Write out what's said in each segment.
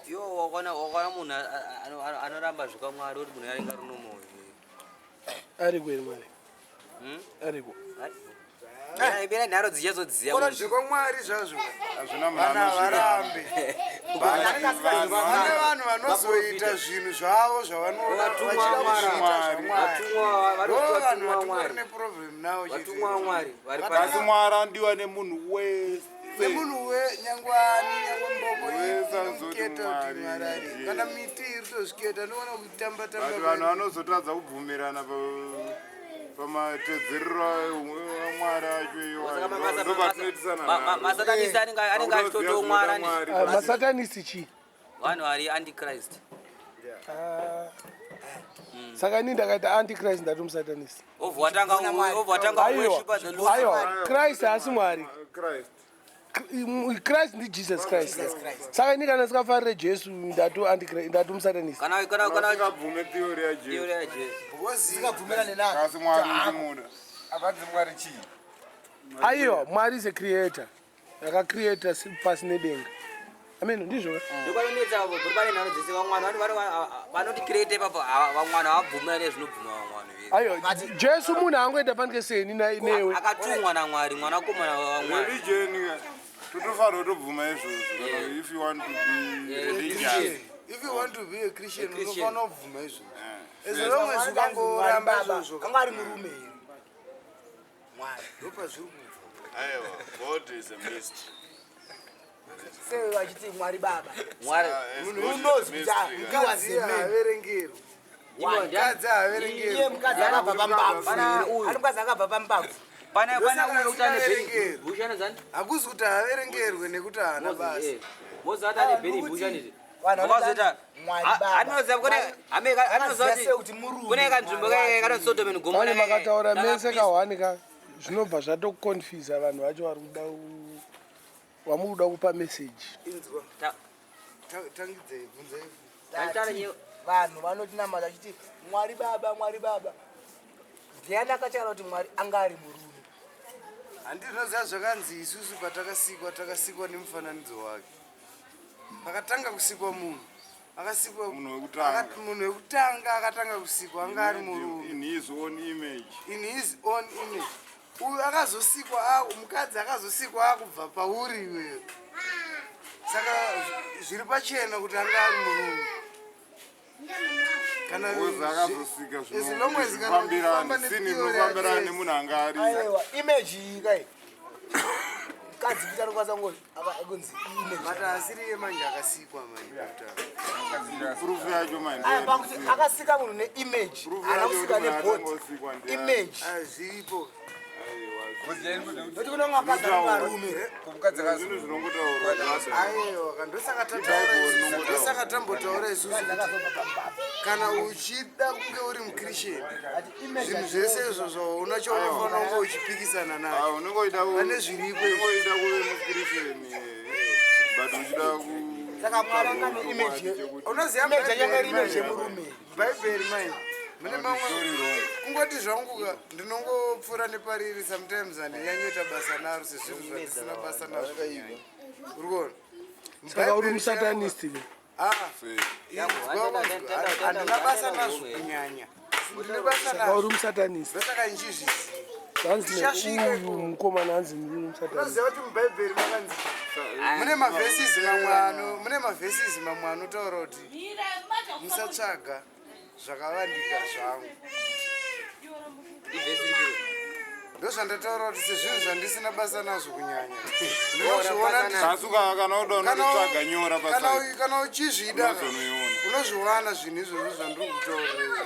Yo wakona munhu anoramba zvakamwari kuti munhu aringa runomoyo. Ariko ere mwari? Ariko. Ibera nharo dzichazodziya. Kona zvekwamwari zvazvo hazvina varambe. Vane vanhu vanozoita zvinhu zvavo zvavanoona vari neproblem navo. Vatumwa vaMwari vari Asi Mwari andiwa nemunhu wese. nemunhu wenyangwani nyangwamboko kuti Mwari kana miti iri kutozviketa ndoona kutamba Vanhu vanozotadza kubvumirana pamatedzerero aMwari acho iwayo. Ndobatinoitisana masatanisi anenge achitotomwara Masatanisi chi? vanhu vari antichrist. Saka ini ndakaita antichrist ndati musatanisi. Ovhatanga worship the Lord. Aiwa, Christ haasi Mwari. Christ. Christ ndi Jesus Christ. Saka ini kana sikafarire Jesu ndatu antichrist ndatu musatanisi. Kana Sikabvume theory yaJesu. theory ya Jesu. sikabvumirane nayo. Asi Mwari ndimuda. Avanzi Mwari chii? Aiwa, Mwari is a creator. Akacreata pasi nedenga. Amen, ndizvo. Ndokwanonetsa pane nharo dzese vaMwari vanoti create papa vaMwari havabvumira nezvinobvuma vaMwari. Aiwa, Jesu munhu angoita panike seni newe. Akatumwa naMwari mwanakomana waMwari. Religion totofanira kutobvuma izvozvo. If you want to be religious. If you want to be a Christian, unofanira kubvuma izvozvo. As long as ukangoramba izvozvo. Angari murume. Mwari ndopa zviri kubva. Aiwa, God is a mystery. Sei vachiti Mwari Baba. Mwari Unozi kuti Mukadzi haaverengerwi. Mukadzi haaverengerwi. iye mukadzi akabva pambabvu. Ari mukadzi akabva pambabvu. pana uye utane Benny Bushane zani. Hakuzi kuti haaverengerwe nekuti haana basa. Moza atane Benny Bushane. Vanozota Mwari Baba. Anoza kuti kune kanzvimbo kana Sodom and Gomorrah. Vane makataura mese kahwani ka zvinobva zvatokonfisa vanhu vacho vari kuda wamuri kuda kupa message. Inzwa. Tangidzei bvunzei. Vanhu vanotinamata vachiti Mwari Baba, Mwari Baba. Ndiani akataura kuti Mwari anga ari murume? Handinoziva zvakanzi isusu patakasikwa nemufananidzo wake. Pakatanga kusikwa munhu. Akasikwa munhu wekutanga akatanga kusikwa anga ari murume. In his own image. In his own image. Uyu akazosikwa mukadzi akazosikwa akubva pauri iwewe. Saka zviri pachena kuti anga ari murume. Kana akazosika zvinofambirana nemunhu anga ari. Aiwa, image iyi kai. Mukadzi kuti anokwanisa kunzi image. But asiri yemanje akasikwa manje. Proof yacho manje. Pakuti akasika munhu neimage. Haana kusika nebody. Image. Zviripo. Noti kune mukadzi ari varume. Zvinhu zvinongotaurwa. Aiwa, ndosaka tambotaura isusu kana uchida kunge uri muChristian zvinhu zvese izvozvo unacho unofanira kunge uchipikisana nayo. Pane zviripo kuve muChristian but uchida Saka Mwari anga neimage. unoziva Image yanga iri image yemurume. bhaibheri mai mune mamwe kungoti zvangu ndinongopfuura nepariri sometimes handinyanyoita basa naro sezvinhu zvandisina basa nazvo uri kuona. Saka uri musatanist. Handina basa nazvo kunyanya. Ndine basa Saka nazvo. uri musatanist. Ndosaka nchizviziva. Zanzi uyu mukomana hanzi ndiri musatanist. Unoziva kuti mubhaibheri makanzi mune mavhesisi mamwe anotaura kuti musatsvaga zvakavandika zvangu. Ndozvandataura kuti sezvinhu zvandisina basa nazvo kunyanya Kasuka kana unotsvaga nyora pasai. kana uchizvida unozviwana zvinhu izvozvo zvandiri kutaurira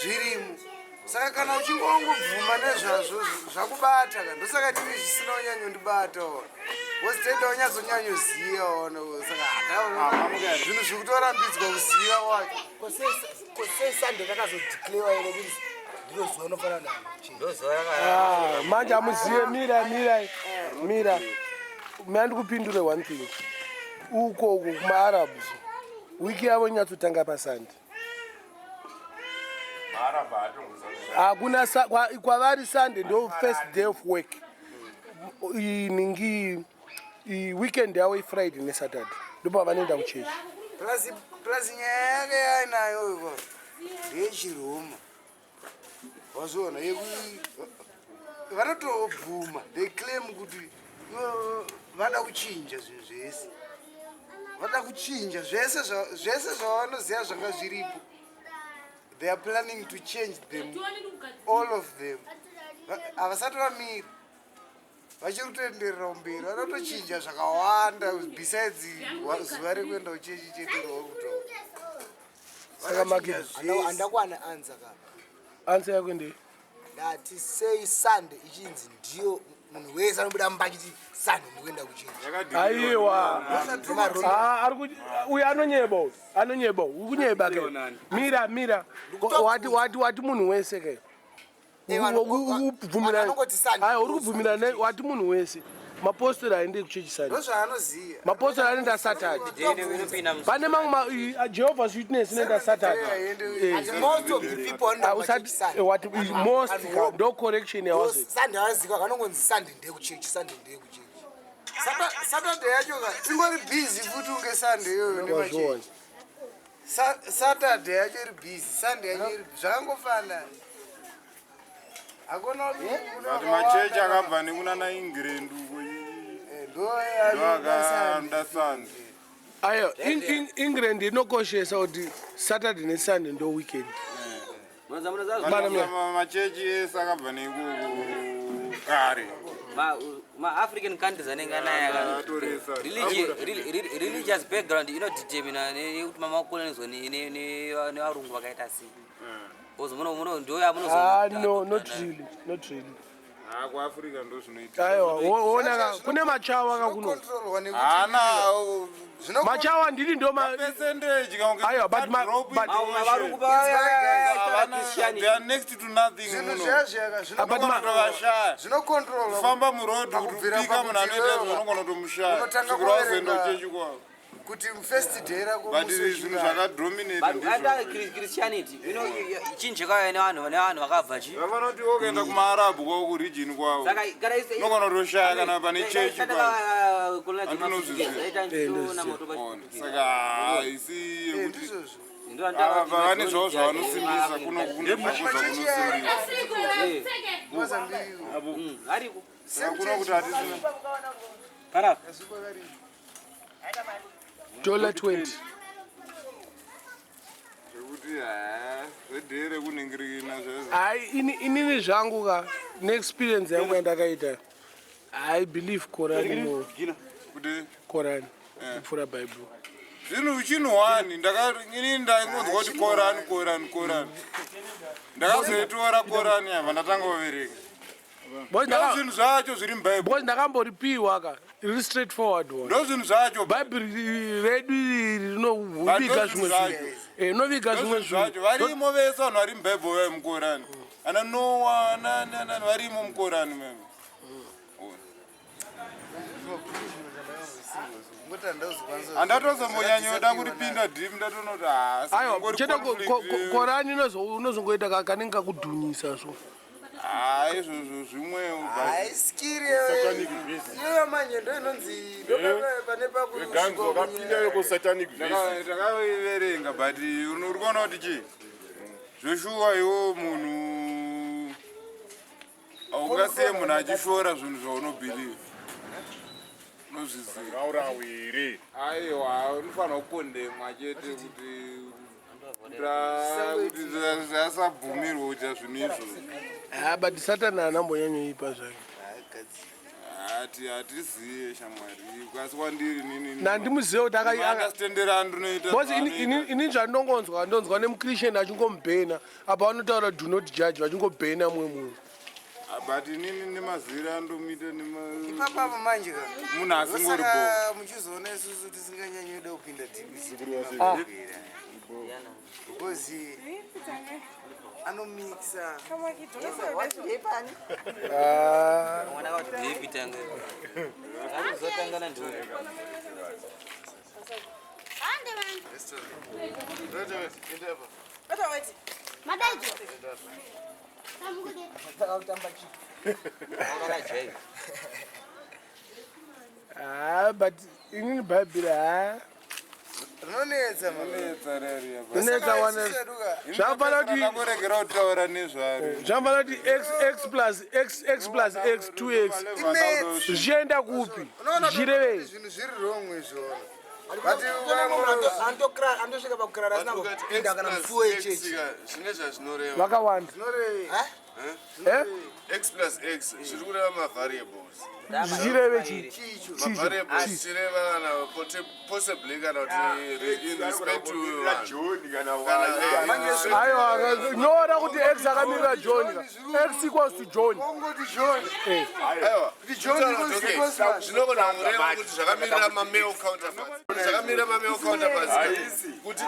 zvirimo. Saka kana uchingongobvuma nezvazvo zvakubata ndosaka ndini zvisina unyanyondibata wozitoenda unyazonyanyoziva saka zvinhu zvikutorambidzwa kuziva wacho. Kosei Sunday kakazodeclarewa ere kuti ndiro zuva unofanira naro. Manje amuzive mira. Mandikupindure one thing. Uko kumaArabs wiki yavo inyatsotanga paSunday. Hakuna kwavari Sunday ndo first day of work. Weekend yavo iFriday neSaturday. Ndipo vanoenda kuchechi. plus nyaya yake yainayo iko ndeyechiroma wazviona vanotobvuma they claim kuti vada kuchinja zvinhu zvese vada kuchinja zvese zvavanoziva zvanga zviripo. They are planning to change them, all of them. Havasati vamira vachiri kutoenderera mberi vanotochinja zvakawanda besides zuva rekuenda kuchechi chete rauri kutaura. Saka handakwana anza kapa answer yako ndei ndati sei Sunday ichinzi ndiyo munhu wese anobuda mubachiti Sunday ndikuenda kuchinja. aiwa uyu anonyeba ukunyeba ke mira wati munhu wese ke uri kubvumirana wati munhu wese mapostori aende kuchechi Sunday Ndozvaanoziva. mapostori anoenda Saturday pane mamwe Jehovah's Witness inoenda Saturday Most of the people anoenda kuchechi Sunday. wati most ndo correction yawazi Sunday vazika vanongonzi Sunday ndekuchechi Sunday ndekuchechi. Saturday yacho ingori busy futi unge Sunday iyoyo nemachechi. Saturday yacho iri busy, Sunday yacho iri zvakangofana. Hakuna But machechi akabva nekunana England uko ndoakaanda Sunday. ayo England inokoshesa kuti Saturday neSunday ndo weekend Machechi ese akabva neikoko kare. Ma-African countries anenge anaya religious background inodetermina kuti mamakolonizwa nevarungu vakaita sei. Because no not really kuAfrica ndo zvinoita. aiwa wona kune machawa kakuno controlwa nekuti Hana machawa ndiri ndo percentage aiwa but varungu they are next to nothing zvinhu muno. zviyazviyaka Vashaya. zvinokontrolwa Famba murodhi kuti upika munhu anoita zvinogona kutomushaya. Unotanga Kusvikira wazoenda kuverenga. kuchechi kwavo. kuti first day rako But zvinhu zvakadominate ndizvo. Christianity chinji kwayo nevanhu vakabva chi Vafanoti wokuenda kumaArabhu kwavo kuregini kwavo. Unogona kutoshaya kana pane chechi kwavo. Saka haisi yekuti vane zvavo zvavanosimbisa kuno kunosimbisa. Saka kuno kuti hatisina. $20 Zvekuti zvedhere kuningirikina zvezvo. hai inini zvangu ka neexperience yangu yandakaita I believe Quran more Kuti Quran kupfuura Bible zvinhu chinhuwani inini ndaingonzwa kuti Quran. Ndakazoitora Quran yabva ndatanga kuverenga. Ndo zvinhu zvacho zviri muBhayibheri. because ndakamboripiwa ka riri straight forward one Ndo zvinhu zvacho. Bible redu rinoviga zvimwe zvinhu inoviga zvimwe Zvacho varimo vese vanhu vari muBhayibheri muQuran. Ana Noah varimo muQuran meme. Handatozomboyanyoda kuripinda deep ndatonoti aiwa chete Quran unozongoita kanenge kakudhunyisa so izvozvo zvimwewo. skiri iyo manje ndo inonzi pane Ndakaiverenga but uri kuona kuti chii zvoshuwa iwo munhu haungasiye munhu achishora zvinhu zvaunobhiliva unozviziva. Aiwa unofanira kukondemwa chete kuti zvasabvumirwa kuita zvinhu izvozvo. but Satan anambonyanyoipa zvake hatiziye shamwari kasi kwandiri nandimuzive kuti akastenderani ndinoita ini zvandongonzwa ndonzwa nemuChristian achingomubhena apa vanotaura do not judge vachingobhena mumwe munhu but inini nemaziviro andomuita ipapavo manje ka munhu asingoribo saka muchizoona isusu tisinganyanyoda kupinda tibisi because anomixa but inini Bible rinonetsa Rinetsa wane. Zvafana kuti Ndakuregera kutaura nezvaro. zvafana kuti x plus x 2x zvichienda kupi zvirevei zvinhu zviri wrong izvona andosvika pakurara asina kupinda kana musuwo yechechi zvine zvazvinoreva vakawanda x plus x zviri kureva mavariables zvichireve chii mavariables zvichireva kana possibly kana kuti in respect to aiwa nyora kuti x akamirira john x equals to john zvinogona kureva kuti zvakamirira mamale counterparts zvakamira mamale counterparts kuti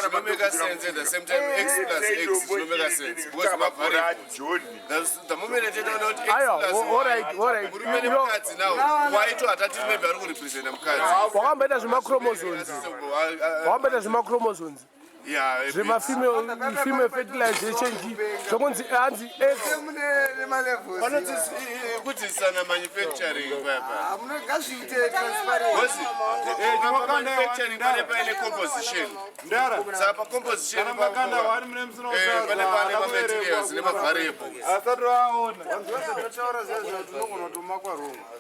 zvinomeka sense at the same time x plus x zvinomeka sense because mavariables the moment tetaona kuti murume nemukadzi nawo waito hatati maybe ari kurepresenta mukadzi wakamboita zvemachromosomes zvemafemale fertilization zvokunzi hanzi x kudzidzisana manufacturing manufacturing pane paine composition saka pacomposition pane mamaterials nemavariables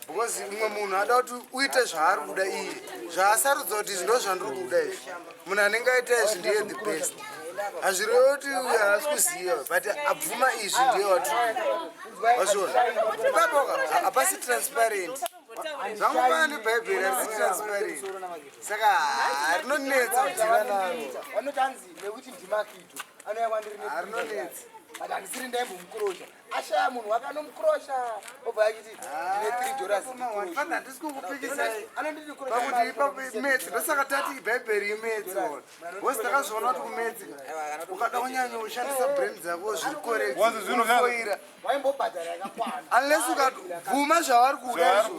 because umwe munhu ada kuti uite zvaari kuda iye zvaasarudza kuti ndo zvandiri kuda izvi munhu anenge aita izvi ndiye the best hazvireve kuti uyu haasi kuziva but abvuma izvi ndiye watiri wazviona ipapoka hapasi transparent zvangopana nebhaibheri harisi transparent saka rinonetsa kudhira naro vanotanzi nekuti ndimakito anouya kwandiri harinonetsa but handisiri ndaimbomukurosha ashaya munhu wakanomukurosha obva achiti ndine $3 handisi kukupikisai pakuti ipapo imedzi ndosaka tati ibhaibheri imedzi ona wose takazviona kuti kumedzi ukada kunyanya ushandisa brand dzako zviri korektifoira waimbobhadhara yakakwana unless ukabvuma zvavari kuda izvo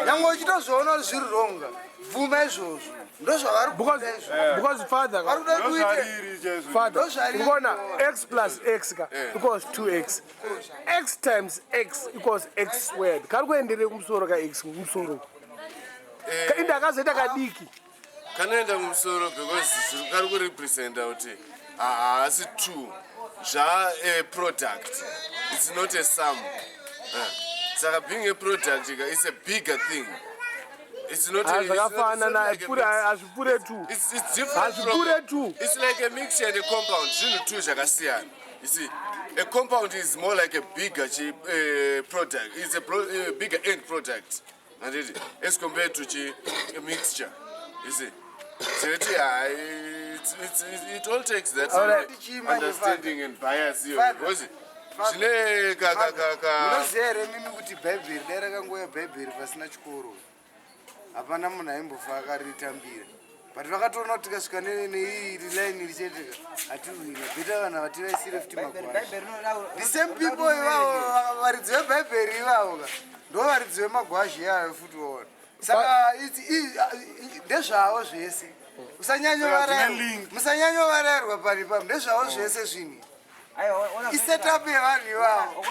nyange uchitozviona kuti zviri ronga bvuma izvozvo ndo zvavari kuda izvo because father vari kuda kuite ukona x plus x equals 2x x times x equals x squared kari kuenderei kumusoro kax kumusoro inde akazoita kadiki kanoenda kumusoro because kari kurepresenta kuti haasi 2 zvaproduct it's not a sum saka being a product is a bigger thing. It's not zvakafanana hazvipure tu hazvipure tu. It's like a mixture and a compound zvinhu tu zvakasiyana. You see, a compound is more like a bigger product. It's a bigger end product as compared to a mixture. You see, so it all takes that understanding and bias. munoziva here mimi kuti bhaibheri dai rakangouya bhaibheri pasina chikoro hapana munhu aimbofa akaritambira but vakatoona kuti tikasvika neiri laini richeteka hatiwina bheta vanhu vativaisire futi magwasha the same people ivavo varidzi vebhaibheri ivavo ndo varidzi vemagwazha yavo futi waona saka ndezvavo zvese musanyanyovarayirwa pani pamo ndezvavo zvese zvinhu isetup yevanhu ivavo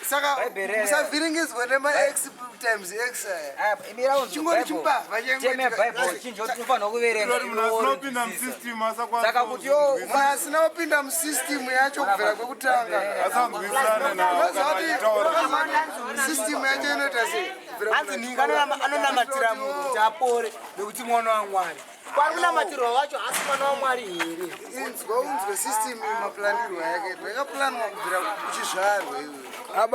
saka musavhiringidzwa nemax times x chingori chimbavha asina kupinda musystem yacho kubvira kwekutanga system yacho inoita sei hanzi ninga anonamatira munhu kuti apore nekuti mwana wamwari kwari kunamatirwa wacho asi mwana wamwari here unzwe system maplanirwa yake yakaplanwa kubvira uchizvarwa iwe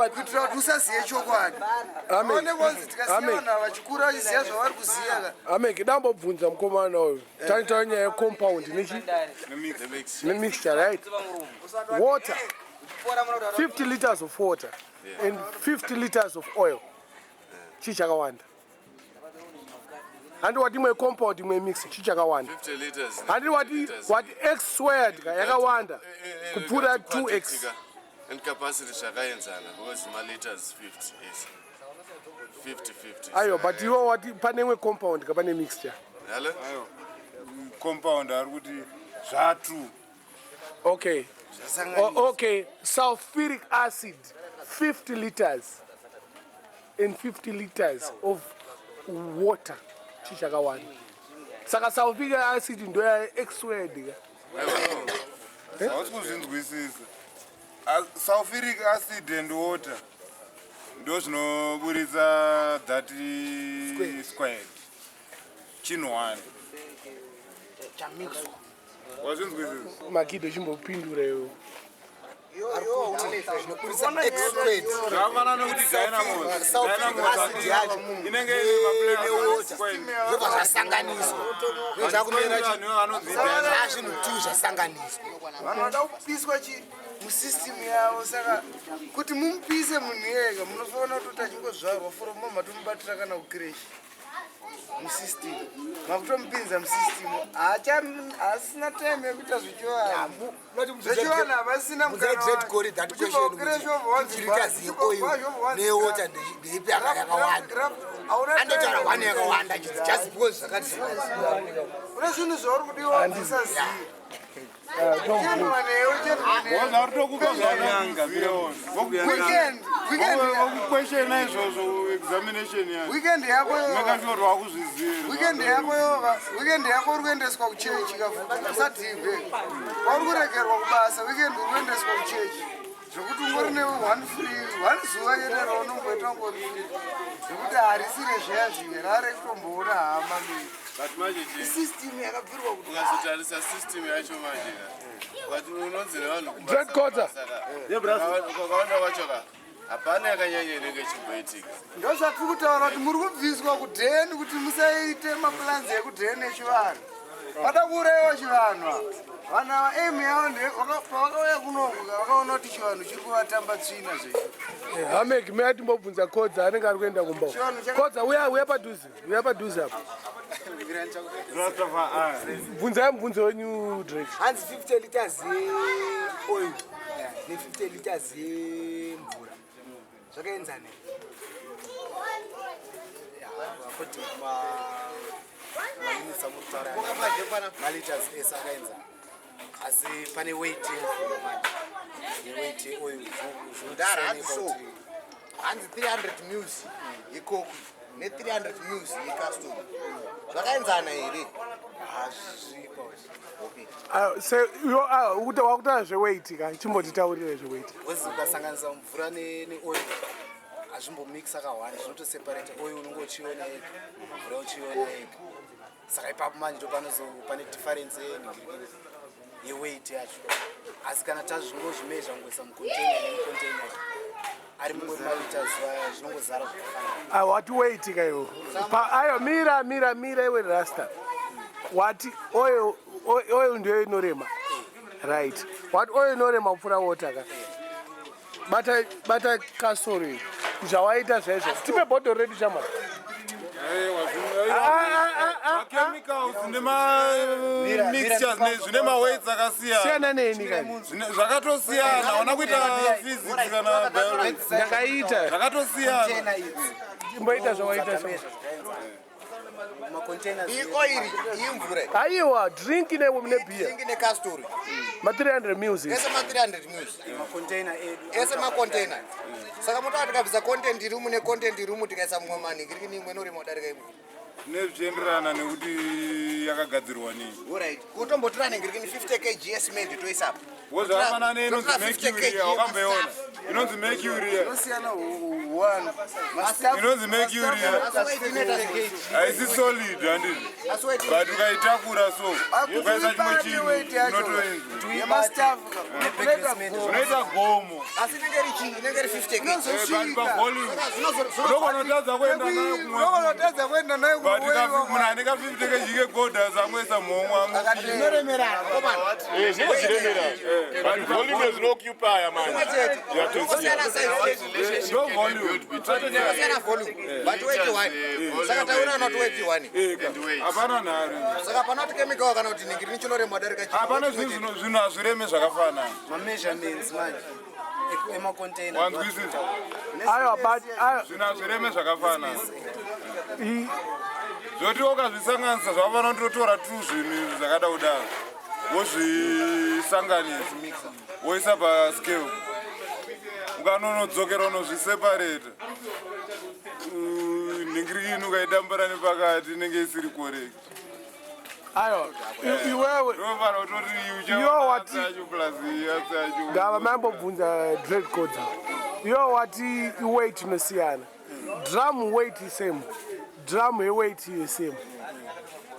kuitira kuti usaziye chokwadi aonekwa kunzi tikasiya vanhu ava vachikura vachiziva zvavari kuziya ameki dambobvunza mukomana uyu taitaura nyaya yecompound nemixture right water 50 liters of water and 50 liters of oil chii chakawanda handi wati imwe compound imwe mix chii chakawanda handi wati x squared yakawanda kupfuura 2x and capacity zvakaenzana because liters 50 aiwa but iwo wati pane imwe compound kapane mixture compound ari kuti zvatu okay sulfuric acid 50 liters and 50 liters of water chii chakawanda saka sulfuric acid ndo ya x squared ka hausi kuzvinzwisisa. Sulfuric acid and water ndo zvinoburitsa that squared chinwani. chamixwa Wazvinzwisisa? Makido chimbopindura iwo zvakafanana nekuti dynamos inenge ine maplane zvobva zvasanganiswa zvinhu tu zvasanganiswa vanhu vada kupiswa musystem yavo saka kuti mumupise munhu yega munofanira kutoti achingozvarwa foroma matomubatira kana kukireshi musystem makutomupinza musystem haasina time yekuita zvechivanhu havasina une zvinhu zvauri kudiwa musaziva vokuquestiona izvozvo examination weekend yako yakuzviziva weekend yako uri kuendeswa kuchechi usadhibhe pauri kuregerwa kubasa weekend uri kuendeswa kuchechi zvokuti ungori ne1 zuva chete raunongoita ungori free zvokuti harisire zveya zvimwe rare kutomboona hama isystem yakabvirwa kuti ukazotarisa system yacho manje but unonzi nevanhu kwakawanda kwacho hapana yakanyanya inenge ichimboitika. ndo zvatiri kutaura kuti muri kubviswa kudheni kuti musaite mapulanzi ekudheni echivanhu vada kuurayiwa chivanhu vanhu ava aim yavo pavakauya kunovuka vakaona kuti chivanhu chiri kuvatamba tsvina zvecho hameki meya timbobvunza kodza anenge ari kuenda kumba kodza uya padhuze apo bvunzai mubvunzo wenyu drake hanzi 50 liters yeoil ne50 liters yemvura zvakaenzana maliters ese akaenzana asi pane weight yeoil hanzi 300 mils yecoke ne300 mils yecastor zvakaenzana here wakutaura zveweight ka chimbotitaurire zveweight wezi ukasanganisa mvura neoil hazvimbomixa kahwani zvinotoseparate oil unenge uchiona ega mvura uchiona ega saka ipapo manje ndo pane difference yeweight yacho asi kana tazvingozvimezva ngoisa mucontainer nemucontainer ari mumwe maliters vaya zvinongozara zvakafanana wati weight ka iwo ayo mira iwe rasta wati oil ndiyo inorema right wati oil inorema kupfuura water ka bata kastori zvawaita zvaizvo tipe bhodhoro redu chama chemicals nemamixtures zvine maweights akasiyana neni ka zvakatosiyana hauna kuita physics kana biology ndakaita zvakatosiyana imboita zvawaita ioiri imvura aiwa drink nebhiya necastor ma300 mils ese ma300 mils ese macontainer saka mutoa tikabvisa content room necontent room tikaisa mumwe manhingirikini imwe norima kudarika imwe nezvichienderana nekuti yakagadzirwa nei right kutombotora nhingirikini 50 kg yecement toisapo wozvakafanana neinonzi mercury wakamboiona inonzi mercury inonzi mercury haisi solid handiti but ukaitakura so ukaisa chimwe chinhu unoita gomo asi inenge iri 50 kg but pavolume unokonotadza kuenda nayo kumwe munhu aneka 50 kg kegodha samwesa mhomwa But volume is no occupier, man. You have to see. no volume but weight one saka taura not weight one hapana nhare saka panoti chemical kana kuti ningiri chinorema darika hapana zvinhu hazvireme zvakafanana measurements manje emacontainer wanzwisisa aiwa but zvinhu hazvireme zvakafanana zvoti ukazvisanganisa zvakafanana kutotora tu zvinhu zvakada kudaro wozvisanganisa woisa pascale ukanonodzokera unozviseparata nhingirikini ukaidambara nepakati inenge isiri correct ayo iwewe ndofana kutoti Yo, what- uchaaachu plus yasachu ngava mayambobvunza dread codes iyo wati iweight inosiyana drum weight isame drum yeweight isame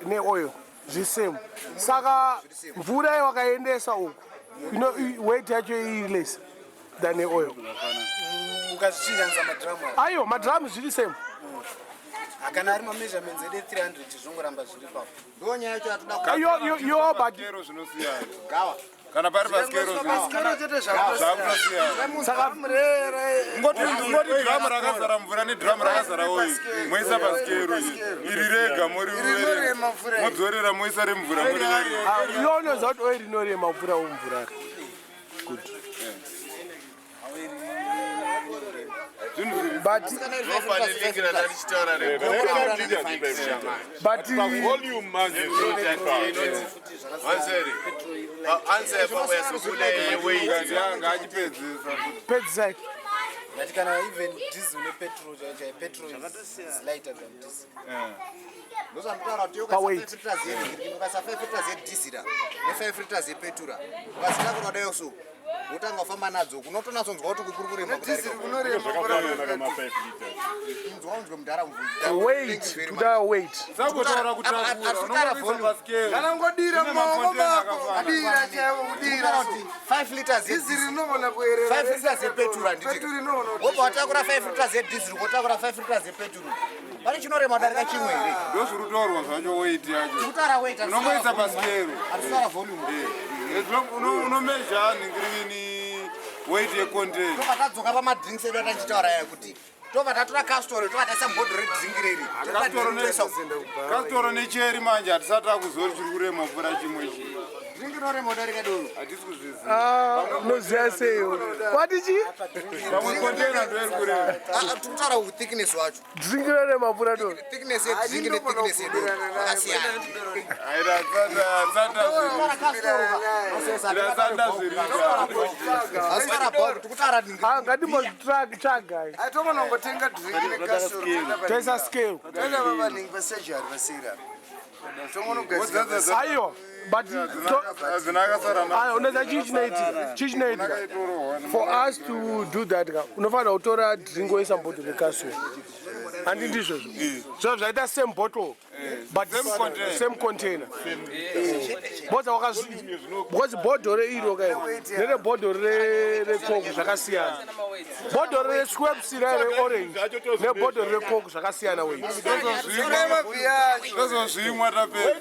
neoil zvisame saka mvura yawakaendesa uku weight yacho iri less than neoil ukazvichinjanisa madhiramu ayo madrum zviri same kana ari mameasurements ede 300 zvongoramba zviri papo ndonyaya yacho atoda yo but kero zvinosiyana gawa kana pari paskero pasikero chete zvakutosiyana zvakutosiyana saka ngoti dhiramu rakazara mvura nedhiramu rakazara oil moisa paskero iri rega muri modzorera moisa remvura muri rega iyo unoziva kuti oil rinorema mvura omvura but Nofanilingira ndatichitaura but volume manje Answer. Answer for where sukule weight. yanga achipedzisa pesticide yati kana even diesel nepetrol petrol is lighter than diesel ndozvanotaura kuti Paweight. ukasa 5 liters yedhizira ne5 liters yepetura ukasina kunodayo so utanga ufamba nadzo kunotonatsonzwa kuti kuri kurema kudarika nzwanzwe mudharamvura weight kuda weight sakutaura kutakura unoisa paskero kana ngodira maoko mako adira chaiwo kudira 5 liters yedhiziri rinogona kuerera 5 liters yepetura nditi wopa watakura 5 liters yedhiziri wotakura 5 liters yepetura pane chinorema kudarika chimwe here ndozvirutaurwa zvacho weight yacho kutara weight unomoisa paskero atisara volume unomezha ningirini weight yecontainer tadzoka pamadrinks edu atachitaura ya kuti tobva tatora castoro tobva taisa mbhodhoro redrink reri kasitoro necheri manje hatisati akuzori chiri kurema mvura chimwe chii drink inorema kudarika doro hatisi kuzviziva unoziva seyo watichi pamwe container ndoiri kurema tikutaura thickness wacho drink rorema mvura doro thickness yedrink nethickness yedoro akasiyana ngatimbozvitsvagai atomanongotenga drink necastoro toisa scale toenda vavanhingi vasejari vasira tomonogadzira ayo but ayo unoziva chii chinoitika for us to do that unofanira kutora drink woisa mbhodhoro rekaswe handi ndizvozvo zvozvo zvaita same bottle but same container because bhodhoro iro nerebhodhoro recoke zvakasiyana bhodhoro resquepsira reorange nebhodhoro recoke zvakasiyana weight tozozvimwa tapera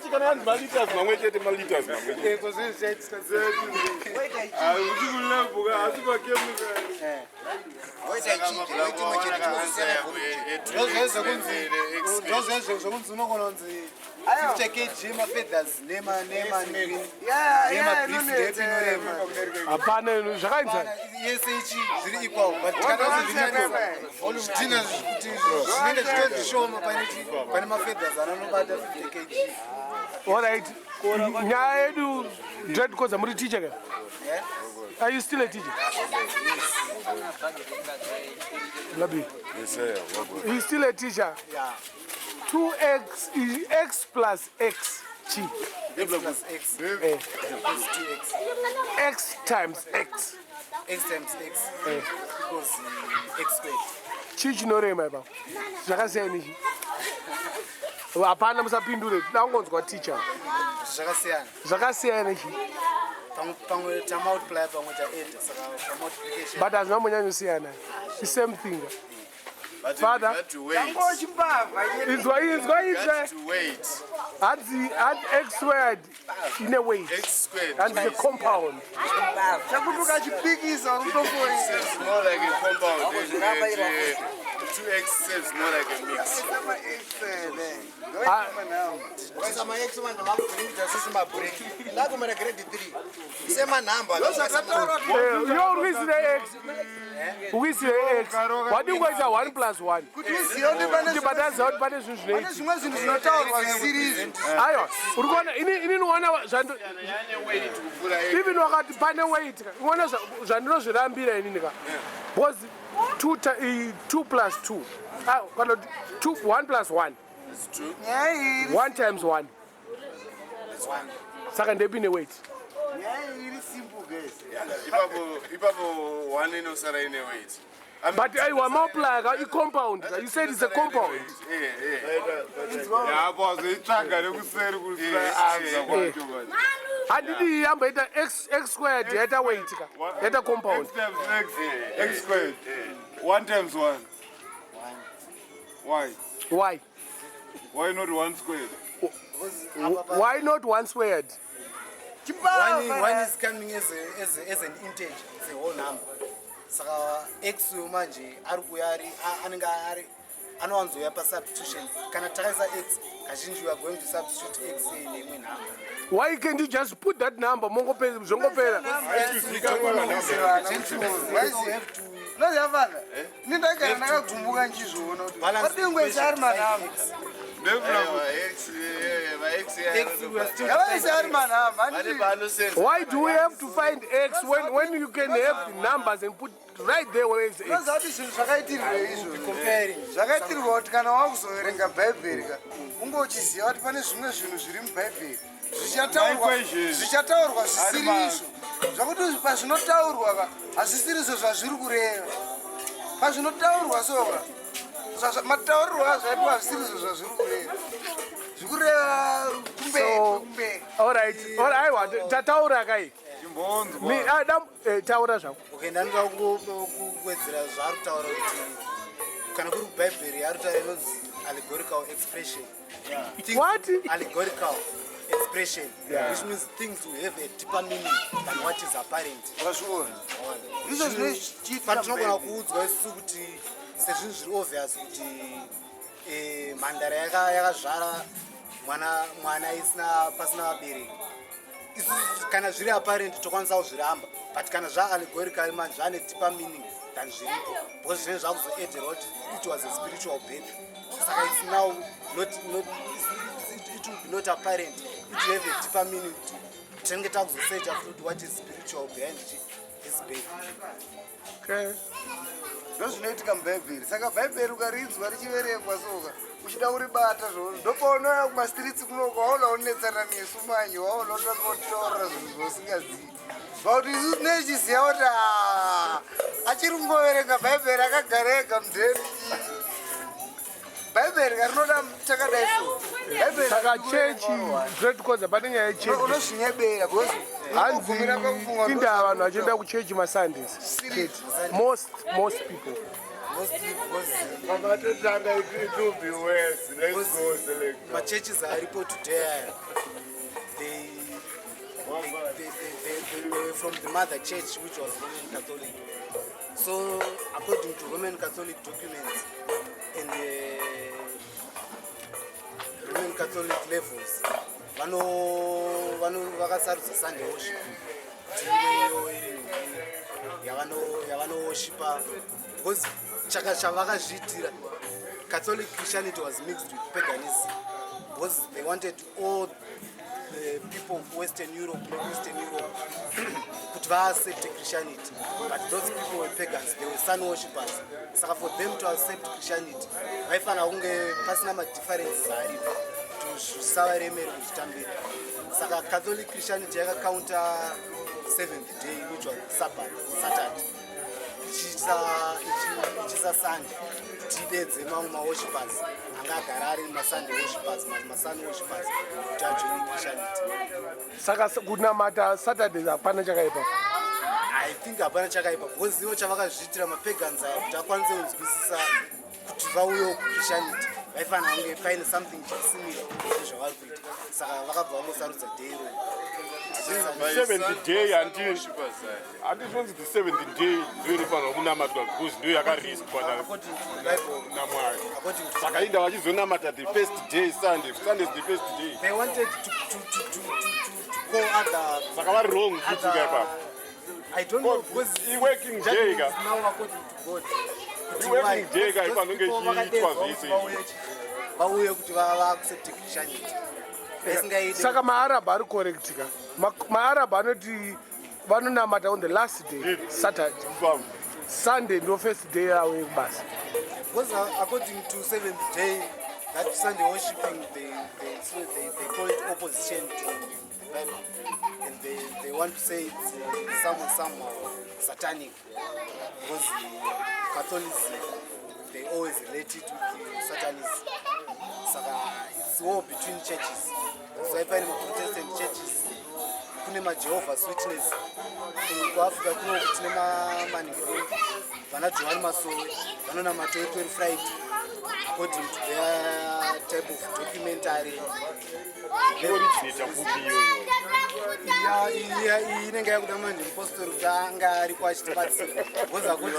uchikulebhuka asi pakemikali ndozvezvo zvokunzi unogona kunzi 50 kg mafeathers nemabrief inorema hapana zvakainzana yese ichi zviri equal but zvitina kuti zvinenge zvitozvishoma pane mafeathers anonobata 50 kg alright nyaya yedu dreadcodes muri teacher ka are you still a teacher labi you still a teacher 2x is x plus x chi plus x plus 2x x times x x times x equals x squared chi chinorema ipapo zvakasiyana nichi hapana musapindure tinangonzwa teacher zvakasiyana zvakasiyana nichi pamwe tamultiply pamwe taeda saka pamultiplication but hazvina munyanyosiyana the same thing father inzwa hanzi x squared ine weight and the compound chakuti ukachipikisa unotofoisa 2x saves more like a mix. yo urikuisire x ukuisire x wadingoisa 1 plus 1 ndibataziva kuti pane zvinhu zvinoiti zvimwe zvinhu zvinotaurwa zvisiri izvi aiwa uri kuona ini noona even wakati pane weight uona zvandinozvirambira inini ka because 2 plus 2 kana 1 plus 1 1 times 1 1. saka ndepi neweight nyaya iri simple guys. ipapo 1 inosara ine weight. but aiwa multiply i-compound you said it's a compound yapo azoitsvaga nekuseri kusianza kwacho manje. handidi yamba ita x squared yaita weight ka yaita compound X times X squared. 1 times 1. Why? why Why not 1 squared? why not 1 squared 1 is coming as an integer, it's a whole number. Saka x manje ari kuya ari anenge ari anowanzoya pasubstitution. Kana takaisa x kazhinji we are going to substitute x neimwe number. why can't you just put that number zvongopera noziyafana nindagara ndakagumbuka nchizvoona kuti adingwese ari manhamba yavaise ari manhamba why do we have to find x when you can have the numbers and put right there where is x noziva kuti zvinhu zvakaitirwe izvo zvakaitirwa kuti kana wakuzoverenga bhaibheri ka unge uchiziva kuti pane zvimwe zvinhu zviri mubhaibheri zvichataurwa zvisiri izvo zvakuti pazvinotaurwa ka hazvisiri izvo zvazviri kureva pazvinotaurwa soka mataurirwo azvaitwa hazvisiri izvo zvazviri kureva zvikureva kumberi aiwa tataura kai taura zvako Okay, ndanoda kuwedzera zvaari kutaura kuti kana kuri kubhaibheri ari kutaura inonzi allegorical expression. What? Allegorical expression, which means things will have a deeper meaning than what is apparent. Patinogona kuudzwa isu kuti sezvinhu zviri obvious kuti mhandara yakazvara mwana pasina vabereki. Kana zviri apparent tokwanisa kuzviramba, but kana zvaallegorical man zvane deeper meaning than zviripo, because zvinenge zvakuzoedera kuti it was a spiritual birth. Saka it's now not it will be not apparent, it will have a deeper meaning. Tinenge takuzosearcha kuti what is spiritual behind this birth. Okay. ndozvinoitika mubhaibheri. Saka bhaibheri ukarinzwa richiverengwa soka uchida kuribata zvona ndopaunoya kumastritsi kunoko waona unetsana nesu manje waona utangotaurira zvinhu zvosingazivi vauti isu tinechiziva kuti achiri kungoverenga bhaibheri akagara ega mudheni bhaibheri karinoda takadai so saka chechi zvetikoza pane nyaya yechechi unozvinyebera hanzi indaa vanhu vachienda kuchechi masundays most people Churches are reported today. They were from the mother church, which was Roman Catholic. So, according to Roman Catholic documents in the Roman Catholic levels, vakasarudza Sunday worship. Yavano worshipa because chavakazviitira Catholic Christianity was mixed with paganism because they wanted all the people of Western Europe kuti vaaccept Christianity, but those people were pagans, they were sun worshippers. Saka for them to accept Christianity vaifana kunge pasina madifferences aripo kuti zvisavaremere kuzvitambira. Saka Catholic Christianity yakacounter 7th day, which was Sabbath, Saturday. Ichisa Sunday. Tidedze mamwe ma-worshippers angagara ari ma-Sunday worshippers, ma-Sunday worshippers kuti ajoine Christianity. saka kunamata Saturday hapana chakaipa. I think hapana chakaipa because ivo chavakazviitira mapagans aya kuti akwanise kunzwisisa kuti vauyewo kuChristianity vaifana kunge paine something similar nezvavari kuita. Saka vakabva vangosarudza day iroro. 7th day handizvonzi the 7th day ndiyo inofanirwa kunamatwa because ndiyo yakariskwa namwari. Saka inda vachizonamata the first day Sunday is the first day. They wanted to go other. Saka vari wrong futhi ngapha. I don't know because working day ka. now according to God. Working day ka ifanirwa ngechiitwa zvese. Vauye kuti vaaccept Christianity. Saka maArab ari correct ka. Maarab anoti vanonamata on the last day Saturday. Sunday ndo first day yavo yekubasa. Because according to 7th day that Sunday worshiping, they call it opposition to the Bible. And they want to say it's somehow satanic. Because Catholicism, they always relate it with Satanism. So it's war between churches. So I find in Protestant churches, kuna Jehovah's Witness. In Africa, kuna manifesto. Vana Johan Masowe, vana Mateo Friday. According to their type of documentary. Inenge yakuda manje impostor kutanga ari kwachitibati ngoza kuti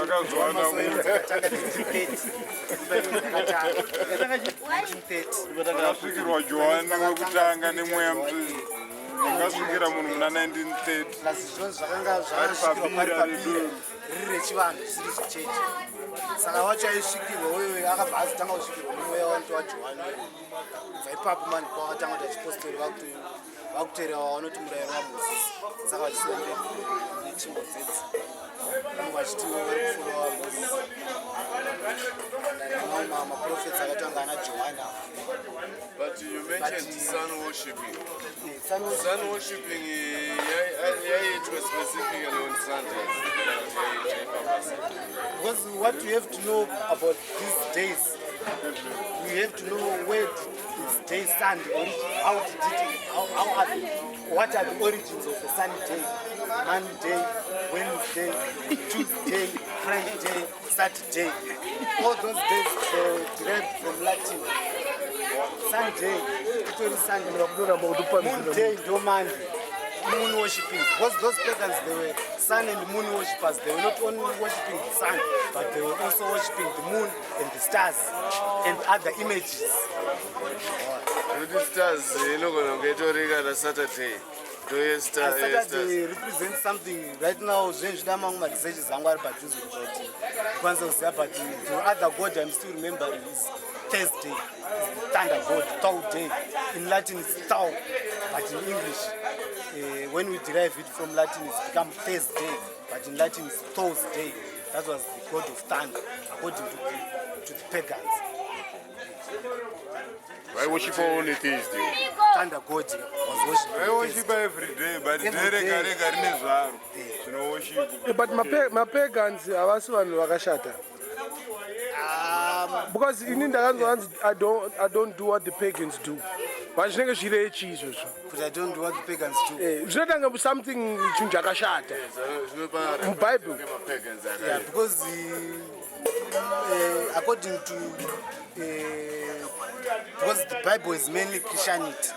vakasvikirwa johani wekutanga nemweya mutsviri vakasvikira munhu muna 1930 zvakanga zvakasvikirwa pari papiri riri rechivanhu zvisiri zvechechi saka wacho aisvikirwa uyo akabva azotanga kusvikirwa nemweya wanto wajohani bva ipapo mani kwakatanga kuti achipostori vakuteerera vanoti murayiro wamozisi saka vachisiende nechimbo dzedzi vamwe vachiti vari kufolowa mozisi namamwe maprofets akatanga ana johani. But you mentioned sun worshipping. Sun worshipping, it was specifically on Sundays. Because what you have to know about these days, you have to know where this day sun, how did it, what are the origins of the sunny day? Monday, Wednesday, Tuesday, Friday, Saturday. All those days derived from Latin. Sunday, Sunday, Moon day, no Monday, moon worshipping. Because those pagans, they were sun and moon worshippers. They were not only worshipping the sun, but they were also worshipping the moon and the stars and other images. The stars, you're not going to get to Saturday. Saturday represents something right now. But the other god I'm still remembering is Thursday, Thunder God, Tau Day. In Latin it's Tau, but in English, when we derive it from Latin, it's become Thursday, but in Latin it's Thursday. That was the god of thunder, according to the pagans. Why worship only Thursday? Thunder God was worshipped. I worship every day, but you know, worship. But my pagans havasi vanhu vakashata. Because in India, I don't do what the pagans do. But I don't do what the pagans do. It's something chakashata. Bible. Yeah, because according to because the Bible is mainly Christianity.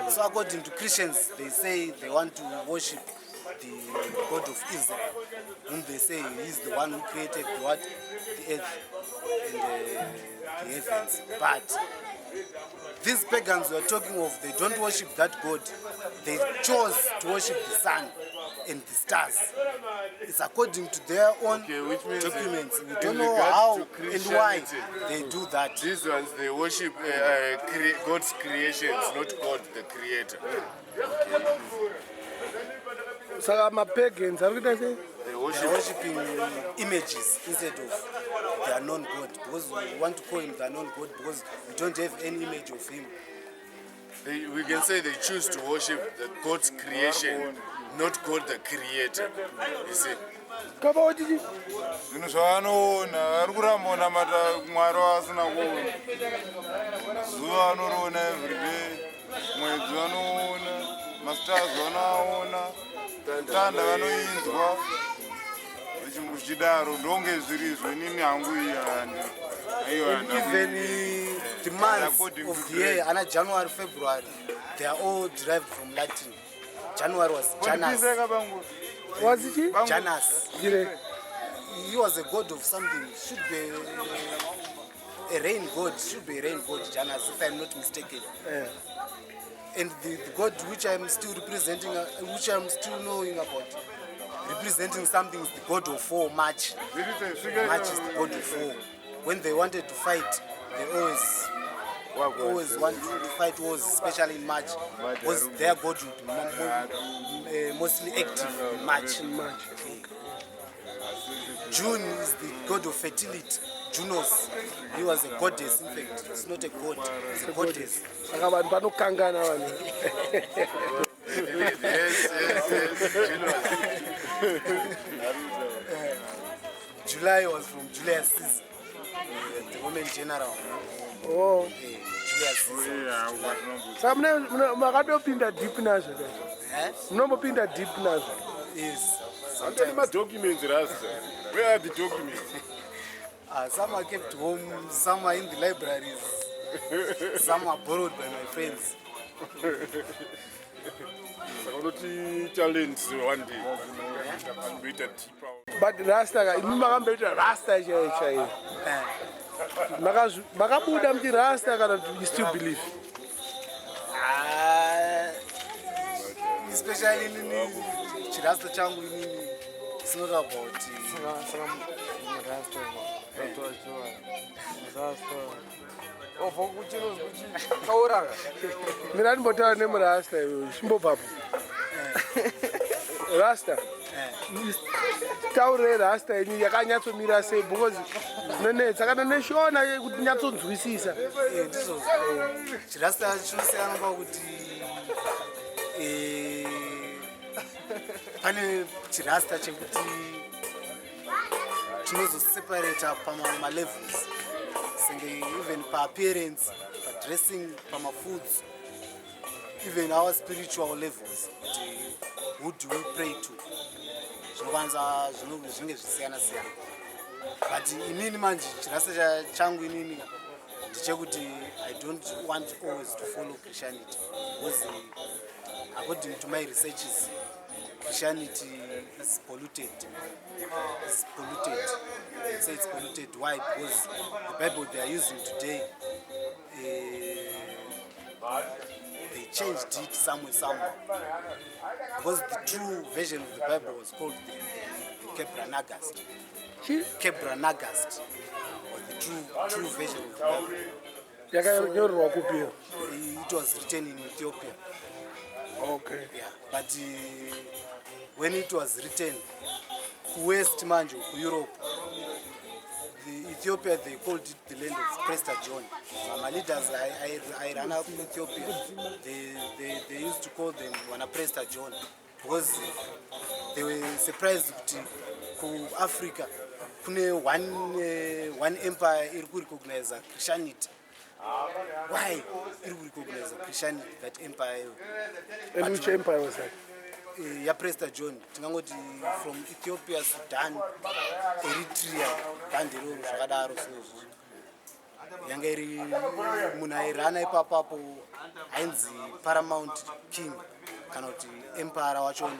So according to Christians, they say they want to worship the God of Israel, whom they say is the one who created what? The earth and the heavens. But these pagans we are talking of, they don't worship that God. They chose to worship the sun and the stars. It's according to their own documents. We don't know how and why they do that. These ones, they worship God's creations, not God the creator. So my pagans, how did I say? They are worshiping images instead of their known God. Because we want to call him their known God because we don't have any image of him. We can say they choose to worship the God's creation, not God the creator. You see? Zvinhu zvavanoona vari kuramba mata mwari wasina kuona zuva vanoriona everyday mwedzi vanoona mastars vanoaona tanda vanoinzwa zvichidaro ndonge zviri zvenini hangu even the months of the year, January, February, they are all derived from Latin. January was Janus. Was it Janus. He was a god of something. Should be a rain god. Should be a rain god, Janus, if I'm not mistaken. Yeah. And the god which I'm still representing, which I'm still knowing about, representing something is the god of war, March. March is the god of war. When they wanted to fight, they always want to fight wars, especially in March, because their god would be mostly active in March. June is the god of fertility. Junos. He was a goddess, in fact. It's not a god, it's a goddess. Saka vanhu vanokangana vanhu. July was from Julius Caesar, the Roman general. Oh. Julius Caesar. Saka makatopinda deep nazvo kai. Munombopinda deep nazvo. Yes. Sometimes my documents, Rasta. Where are the documents? Some are kept home, some are in the libraries, some are borrowed by my friends. Challenge one day. But Rasta kai, imi makamboita Rasta chaiyo. Makabuda muti Rasta kana you still believe? Especially in Chirasta changu inini, it's not about Mina ndimbotaura nemurasta iwe chimbopapo. Rasta. Taure Rasta ini yakanyatsomira sei because nenetsa kana neshona kuti nyatsonzwisisa. Chirasta chinosiyana pakuti pane chirasta chekuti chinozoseparata pamalevels senge even paappearance, padressing, pamafoods, even our spiritual levels. Who do we pray to? Zvinokwanisa zvinenge zvisiyana siyana. But inini manje chirasta changu inini ndechekuti I don't want always to follow Christianity because according to my researches, Christianity is polluted. It's polluted. They say it's polluted. Why? Because the Bible they are using today, they changed it somewhere. Because the true version of the Bible was called the Kebra Nagast. Kebra Nagast was the true version of the Bible. It was written in Ethiopia. Okay. Yeah, but when it was written, West Manjo, Europe, the Ethiopia, they called it the land of Prester John. My leaders, I ran up in Ethiopia. They used to call them Wana Prester John because they were surprised that in Africa, one empire recognized Christianity. Why you recognize Christianity, that empire? And which empire was that? Ya Prester John, from Ethiopia, Sudan, Eritrea, Bandero, Shadaro, Yangeri, Munairana, Papapo, Ainzi, Paramount King, cannot empire, Wachon,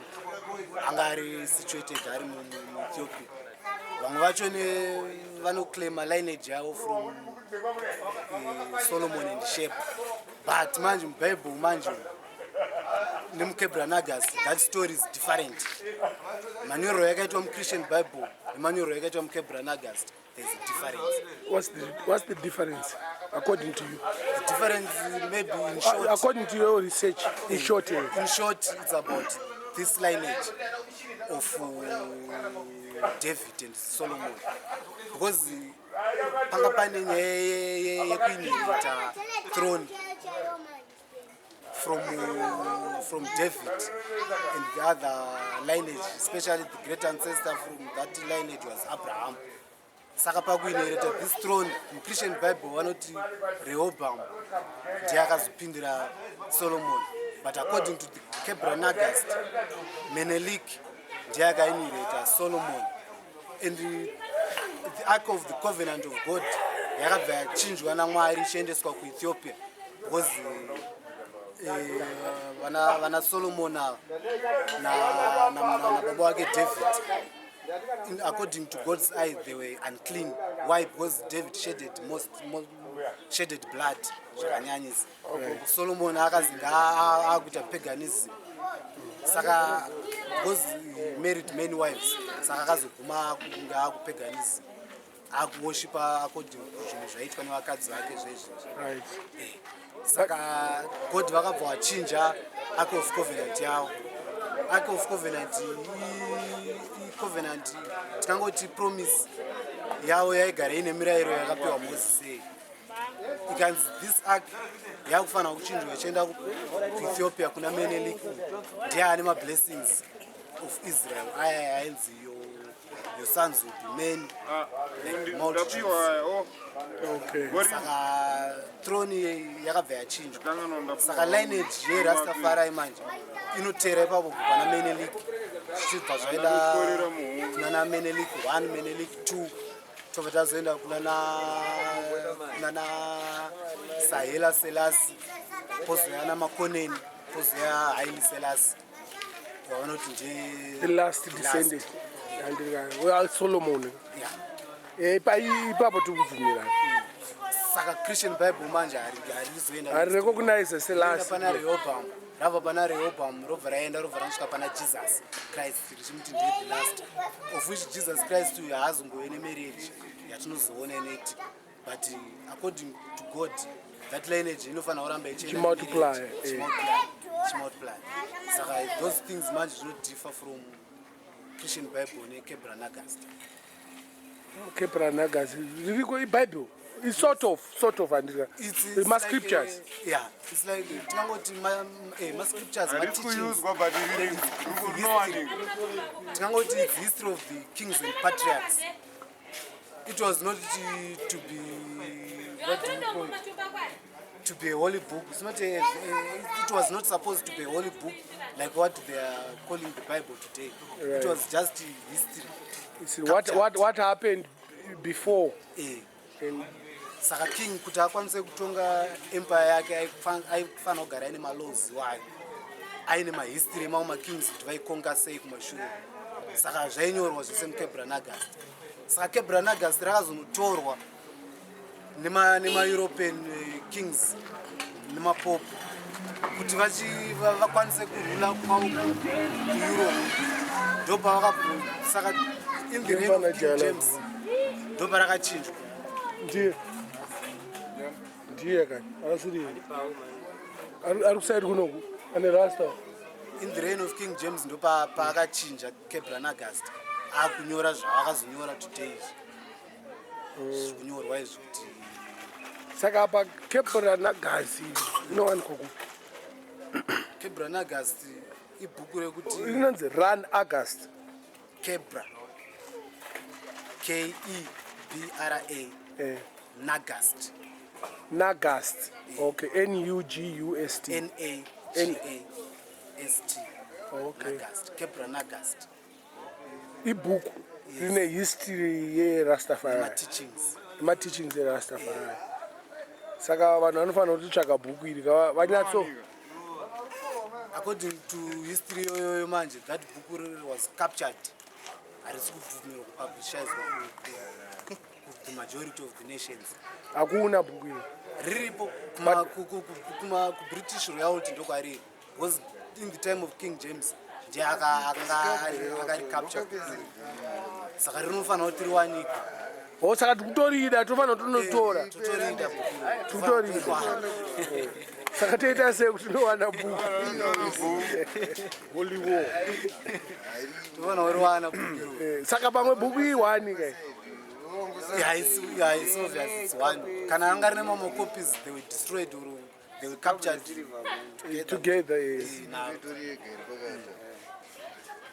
Angari situated in Ethiopia. Wangwachone, Vano claim a lineage from Solomon and Shep, but Manjum, Bible, Manjum, Kebra Nagast, that story is different. Manuel Regatum Christian Bible, Emmanuel Regatum Kebra Nagast, there's a difference. What's the difference, according to you? The difference maybe in short. According to your research, in short, in short, it's about this lineage of David and Solomon, because throne from David and the other lineage, especially the great ancestor from that lineage was Abraham. Sakapaku inherited this throne in Christian Bible, wanoti Rehoboam, Diakazupindira Solomon. But according to the Kebra Nagast, Menelik, Diaga inherited Solomon. And the Ark of the Covenant of God, Yakabya chinjwa na Mwari chiendeswa ku Ethiopia because wana Solomon na baba wake David, according to God's eye, they were unclean. Why? Because David shedded blood. Solomon akazinga akuita paganism. Saka because he married many wives, saka akazoguma kunga paganism. Akuworshipa according to zvinhu zvaitwa nevakadzi vake zvezvi. Right. Saka God vakabva vachinja Ark of Covenant yavo. ark of covenant covenant tikangoti promise yavo yaigara ine mirayiro yakapiwa mozisi ikanzi this ark yakufanira kuchinjwa ichienda kuethiopia kuna Menelik ndiye ane mablessings of Israel aya ainzi your sons will be men like multitudes. Saka throne yakabva yachinjwa saka lineage yeRastafari manje inotera ipapo kubva naMenelik zvichibva zvaenda kunana Menelik 1 Menelik 2 tobva tazoenda kunana Sahela Selassie pozoya namakoneni pozoya Haile Selassie wavanoti the last descendant Solomon ipapo tikubvumirana saka Christian Bible manje harizoenda recognize Selassie pana Rehoboam rava pana Rehoboam robva raenda robva rasvika pana Jesus Christ richimuti ndiye the last of which Jesus Christ uyu haazongove nemarriage yatinozoona ineti but according to God that lineage inofanira kuramba ichimultiply saka those things manje zvinodiffer from Christian Bible neKebra Nagast. Kebra Nagast ririko iBible. It's sort of and it's my scriptures. Yeah, it's like tingangoti my scriptures my teachings. Tingangoti it's history of the kings and patriarchs. It was not to be what do you call it? To be a holy book. It's not it was not supposed to be a holy book like what they are calling the Bible today. Right. It was just history. It's what happened before. Saka king kuti akwanise kutonga empire yake aifanira kugara ine malaws wayo aine mahistory mamwe makings kuti vaikonga sei kumashure saka zvainyorwa zvese muKebra Nagast. Saka Kebra Nagast rakazonotorwa nema-European kings nemapope kuti vakwanise kurula kuEurope ndopa vakabva saka in the reign of King James ndopa rakachinjwa ndiye kani arasiri ari kusaidi kunoku ane rasta in the reign of King James ndopa paakachinja Kebra Nagast akunyora zvavakazonyora today zvikunyorwa izvi kuti saka apa Kebra Nagast inowanikwa ku Kebra Nagast ibhuku rekuti rinonzi Run August Kebra Kebra Nagast okay Nugust Nagast okay Nagast Kebra Nagast ibhuku rine history yeRastafari ma-teachings yeRastafari saka vanhu vanofanira kutsvaga bhuku iri vanyatso according to history yoyo manje that book was captured harisi kubvumirwa kupublishizwa the majority of the nations hakuna bhuku iri riripo kuBritish royalty ndokwariri because in the time of King James ndiye akaricapture saka rinofanira kuti riwanikwe saka tikutorida tofanira tonotora tikutorida saka toita sei kuti tinowana bhuku holy war tofanira kuriwana saka pamwe bhuku iwani kai it's obvious it's one kana anga rine mamwe copies they were destroyed or they were captured together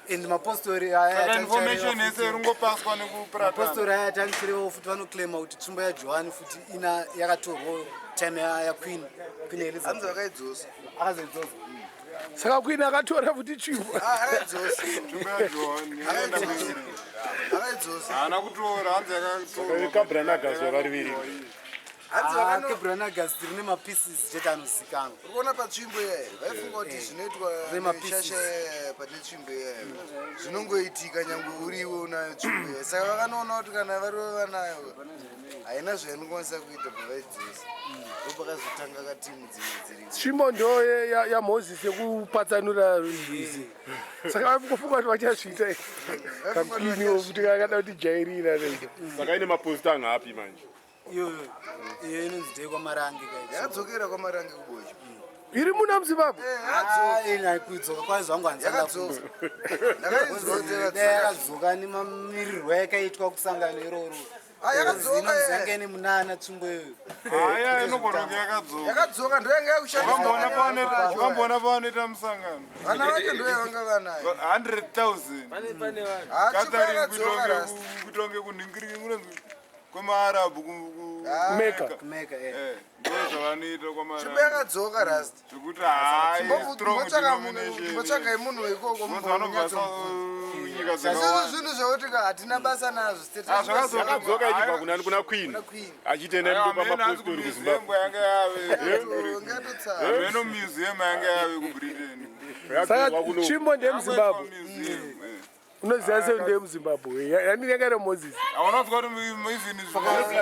and mapostori information yese ringopaswa mapostori aya tangirewo futi vanoclaima kuti tsvimbo yaJohani futi ina yakatorwa time yaQueen Elizabeth akaidzosa saka Queen akatora futi tsvimbo haana kutora hanzi yakatora Kebra Nagast vakariviri Kebra Nagast rine mapieces chete anozikanwa urikuona patsvimbo iyayo vaifunga kuti zvinoitwa shasha pane tsvimbo iyayo zvinongoitika nyange uriwo unayo tsvimbo iyayo saka vakanoona kuti kana varivo vanayo haina zvainokwanisa kuita pavaidzosa ndopakazotanga katimu dzimwe dziri tsvimbo ndo yaMozisi yekupatsanura rwizi saka vafunga kuti vachazviita kakwiniwo kuti kakada kuti jairira saka ine maposta angapi manje iyo inonzi ndeye kwaMarange yakadzokera kwaMarange kubocho iri muna muzimbabwe kudzoka kwayo zvangu yakadzoka yakadzoka nemamirirwo yakaitwa kusangano iroro yakadzoka nemunana tsvimbo iyoyo haya inogona kunge yakadzoka yakadzoka ndo yanga yakushandisawambona pavanoita musangano vana vacho ndo yavanga vanayo 100,000 katari kutonge kunhingiriki kunonzi kwemaarabhu meka ndozvavanoita tsvimbo yakadzoka rasta zvekuti hai mbotsvagai munhu weikoko nyika zvasizo zvinhu zvekuti hatina basa nazvo zvakadzoka ichibva kunani kuna queen achitenda ndo pamapostori kuzimbabwe yanga yave meno museum yanga yave kubritain saka tsvimbo ndemuzimbabwe unoziva sei ndemuzimbabwe yani yakaita moses aunonzwa kuti even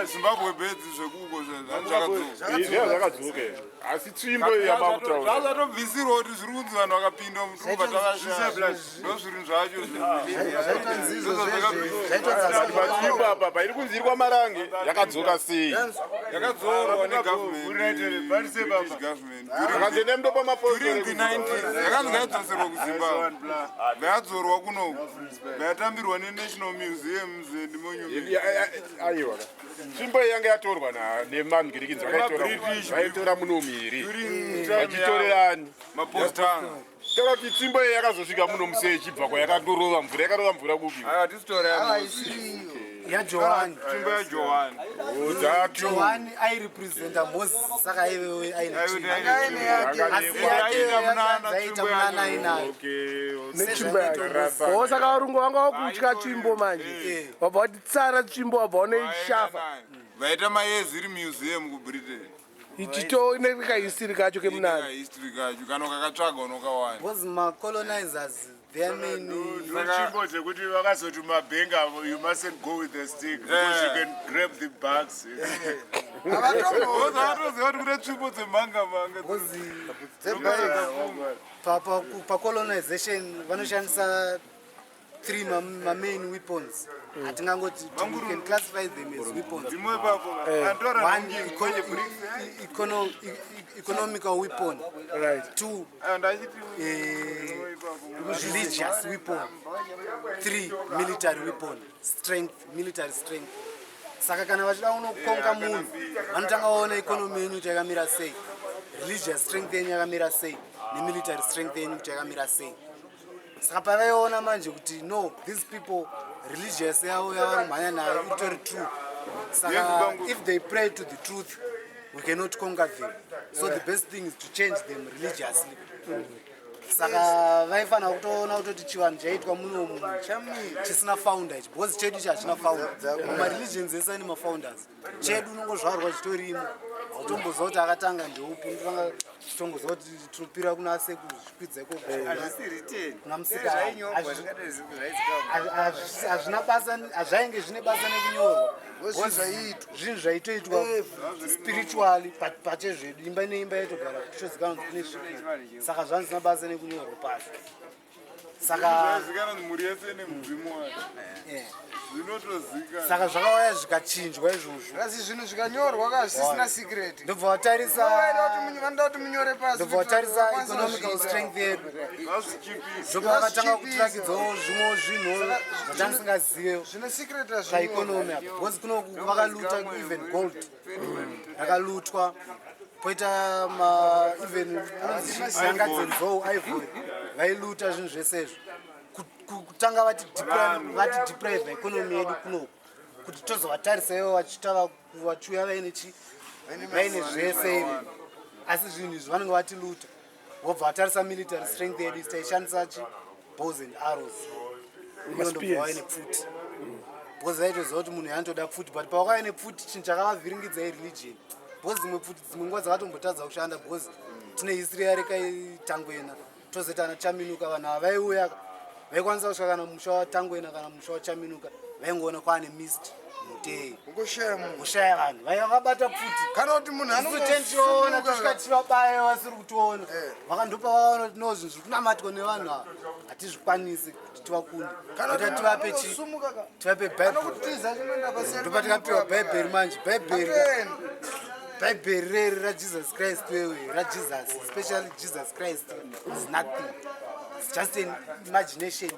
zimbabwe beds zvekuko zvakadzoka asi tsvimbo yamamutaura zvazvatobvisirwa kuti zviri kunzi vanhu vakapinda mutrumba takashaya ndo zviri zvacho patsvimbo apa pairi kunzi iri kwamarange yakadzoka sei yakadzorwa negovernment akanze nemdo during the 90s yakanzi ngayadzoserwa kuzimbabwe ngayadzorwa kunoku ngayatambirwa nenational museums and monuments aiwa tsvimbo yanga yatorwa nemangirikins vaitora muno miri vachitorerani mapostanga tara kuti tsvimbo iyi yakazosvika muno musei ichibva kwayakandorova mvura yakarova mvura kupi yajohani tsvimbo yajohani johani airepresenta moses saka aive aineaita munana ainayo netsvimbo yake saka varungu vanga vakutya tsvimbo manje vabva vati tsara tsvimbo vabva vanoishafa vaita maezi iri museum kubritain ichito nekahistiri kacho kemunana kahistiri kacho kana kakatsvaga unokawanda because macolonizers their main nzvimbo dzekuti vakazoti mabhenga you mustn't go with the stick because you can grab the bugs avatoziva kuti kune tsvimbo dzemhangamhanga pacolonization vanoshandisa 3 main weapons hatingangoti you can classify them as weapons. One economical weapon, right. 2 religious weapon, 3 military weapon, military strength. Saka kana vachida unokonga munhu vanotanga vaona economy yenyu kuti yakamira sei, religious strength yenyu yakamira sei, nemilitary strength yenyu kuti yakamira sei. Saka pavaiona manje kuti no, these people religious yavo yavarumhanya nayo itori true. Saka if they pray to the truth, we cannot conquer them. So the best thing is to change them religiously. Saka vaifana kutoona kutoti chivanhu chaitwa munomu chisina founder ichi, because chedu ichi hachina founder. Mareligions ese ane mafounders. Chedu unongozvarwa chitorimo, hautomboziva kuti akatanga ndeupi, unotanga kutongoziva kuti tinopira kuna sekuru zvikwidza ikoko kuna musikana. Hazvina basa, hazvainge zvine basa nekunyorwa. Zvinhu zvaitoitwa spiritually pachezvedu, imba neimba yaitogara kuchizikanwa kuti kune svikira. Saka zvanzina basa nekunyorwa pasi. Saka zvakauya zvikachinjwa izvozvo. Asi zvinhu zvikanyorwa zvisina secret. Ndobva watarisa economical strength yedu. Zvobva vakatanga kutirakidzawo zvimwe zvinhu zvatanisingazive paeconomy apa. Because kuno vakaluta even gold yakalutwa, poita even nyanga dzenzou ivory vailuta zvinhu zvese izvo kutanga vati deprive economy yedu kunoku kuti tozovatarisa ivo vachita vachiuya vaine zvese ivi, asi zvinhu izvi vanenge vatiluta. Vobva vatarisa military strength yedu taishandisa bows and arrows, ndobva vaine pfuti, because vaitoziva kuti munhu yaanotoda pfuti, but pavakava nepfuti chinhu chakavavhiringidza ireligion. Because dzimwe pfuti dzimwe nguva dzakatombotadza kushanda, because tine history yarekaitangwena tozoita ana Chaminuka. Vanhu ava vaiuya vaikwanisa kusvika kana musha watangwena kana musha wachaminuka vaingoona kwaane mist mutei kushaya vanhu vakabata pfuti kana kuti munhu anoona kusvika tivabaya vasiri kutoona vakandopa vaona kuti no zvinhu zviri kunamatwa nevanhu ava hatizvikwanisi kuti tivakunde ota tivape bhaibheri ndopa tikapiwa bhaibheri manje bhaibheri bhaibheri reri rajesus christ wewe rajesus especially jesus christ is nothing. It's just an imagination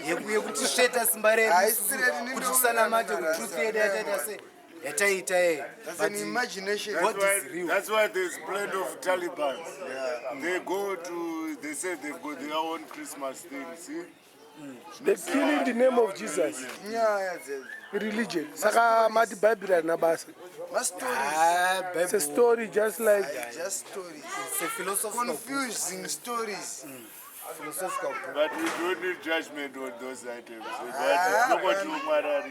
yekuti sveta simba redu kuti tisanamate kutruth yedu yataita sei yataita That's an imagination. what is real. That's why there's plenty of Taliban. They say they've got their own Christmas thing, see? They kill in the name of Jesus. Nyaya Religion. Saka mati Bible arina basa. It's a story just like just stories. It's a philosophical Confusing stories. philosophical book. But we don't need judgment on those items. Look what you matter.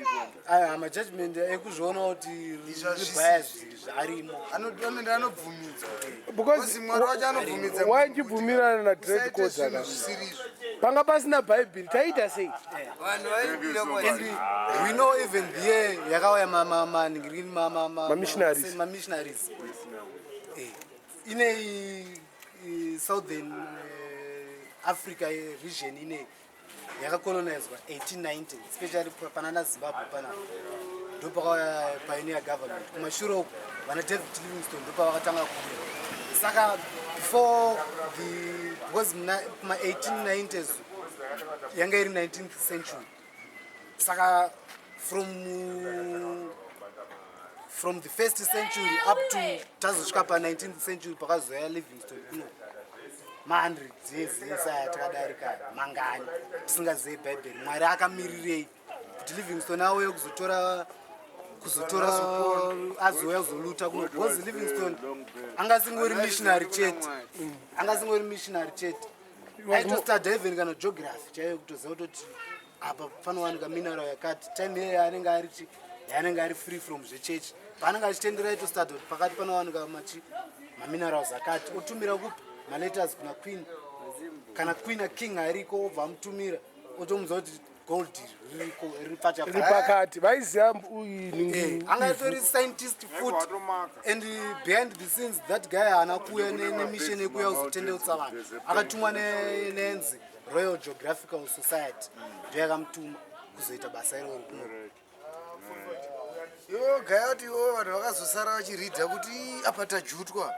Amajudgment ekuzviona kuti ribias zvarimo Anobvumidzwa. because Mwari wacho anobvumidza. why ndibvumirana na dread codes aka Zvisizvo. panga pasina Bible taita sei vanhu vaibile we know even there yakauya Missionaries. mamissionaries ine southern Africa region ine yakacolonizwa 1890 especially panana Zimbabwe pana ndopakauya pioneer government kumashure uko vana David Livingstone ndopavakatanga kuuya saka before because kuma 1890s yanga iri 19th century saka from the 1st century up to tazosvika pa 19th century pakazoya Livingstone kuno ma100 yezesa yatakadarika mangani tisingazivi bhaibheri mwari akamirirei kuti Livingstone auye kuzotora azoya kuzoluta kuno because Livingstone angasingori missionary chete aitostadha even kana geography chaiyo kutoziva kutoti apa panowanika mineral yakati time iye yaanenge ari free from zvechechi paanenge achitendera aitostadha kuti pakati panowanika maminerals akati otumira kupi maletters kuna queen kana queen aking ariko obva amutumira otomudza kuti gold riri pakati vaiziva angaitori scientist foot and behind the scenes that guy haana kuuya nemission yekuuya kuzotendeutsa vanhu akatumwa nenzi Royal Geographical Society ndio yakamutuma kuzoita basa iroro kuno Yo gaya kuti vanhu vakazosara vachiridha kuti apa tajutwa.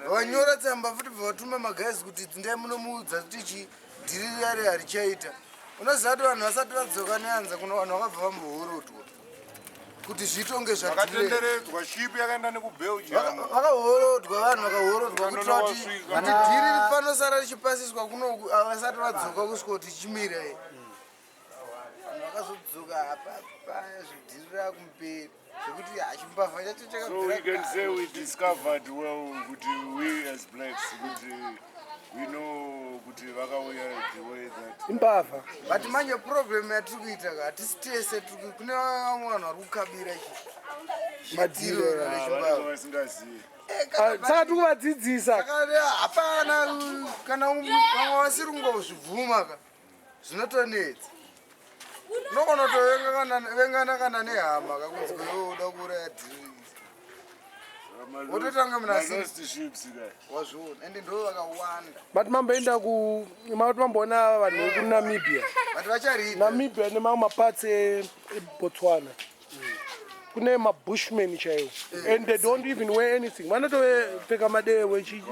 Vanyora tsamba futi vatuma magazi kuti ndai munomuudza kuti dhiriri yari harichaita. Unoziva kuti vanhu vasati vadzoka neanza kuno vanhu vakabva vambohorotwa kuti zvitonge Vakatenderedzwa shipi yakaenda nekubelgium. vakahorotwa vanhu vakahorotwa kuitira kuti dhiriri panosara richipasiswa kuno vasati vadzoka kusvika kuti chimira vanhu vakazodzoka apapa zvidhirira kumberi zvekuti chimbavha chacho So we can say we discovered well we as blacks we know kuti vakauya the way that imbavha but manje problem yatiri kuita hatisi tese kune vamwe vanhu vari kukabira vasingazivi. saka tiri kuvadzidzisa hapana kana vamwe vasiri kungozvibvuma ka zvinotonetsa unogona kutovengana kana nehama kakunzi kweoda kuuraya dhiriri wototanga munawazviona ende ndo vakawanda but mamboona vanhu vekunamibia but vacharida namibia nemamwe mapatsi eBotswana kune mabushmen chaiwo and they don't even wear anything vanotopfeka madewe chichi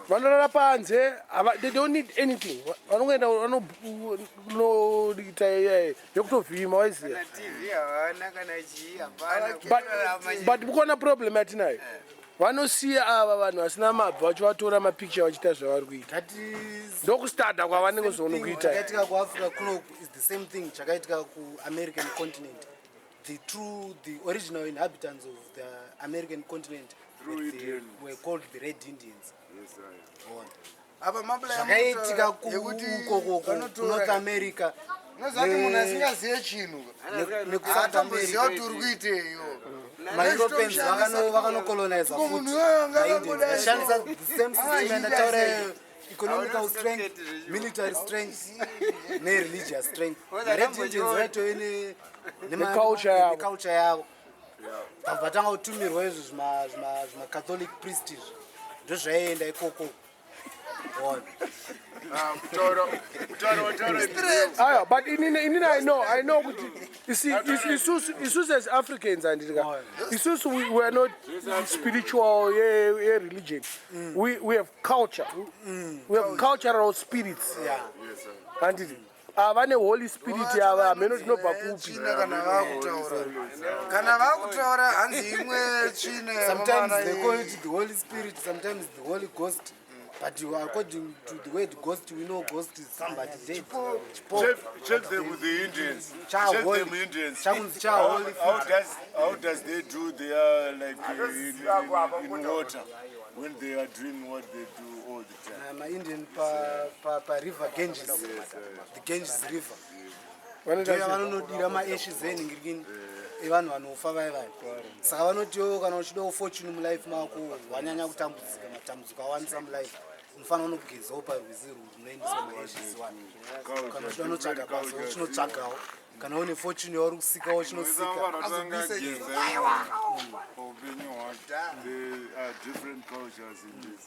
vanorara panze they don't need anything vanongoenda vanoita yekutovhima waiziva but mukuona problem yatinayo vanosiya ava vanhu vasina mabva vachivatora mapicture vachiita zvavari kuita ndokustarta kwavanenge zoona kuita chakaitika kuafrica kuno is the same thing chakaitika kuamerican continent the original inhabitants of the American continent were called the Red Indians. apa zvakaitika kunorth America nozati munhu asingazive chinhu nekusatamerica kuti uri kuiteyo maeuropeans vakanocoloniza vashandisa the same system ndataura economical strength, military strength nereligious strength. The Red Indians vaitove neculture yavo vatanga kutumirwa izvo zvimacatholic priest izvo ndozvaienda ikoko but inini I know kuti You see, Isus as Africans, and Isus, we are not spiritual religion. We have culture. We have cultural spirits. Yeah. And avane Holy Spirit yava meno tinobva kupi. China kana vakutaura hanzi imwe China. Sometimes they call it the Holy Spirit, sometimes the Holy Ghost. But according to the word ghost, we know ghost is somebody dead. Check them with the Indians. Cha Check holy- them Indians. How How does they do their like in water when they are doing what they do all the time? my Indian pa river Ganges, the Ganges River. Ndoya vanonodira maashes enhingirikini evanhu vanofa vaivai. Saka vanotiwo kana uchida fortune mulife mako wanyanya kutambudzika matambudziko awanisa mulife unofanira unogezawo parwizi runoendeswa maashes wani. Kana uchida unotsvaga basa uchinotsvagawo. Kana une fortune yauri kusikawo chinosika. There are different cultures in this.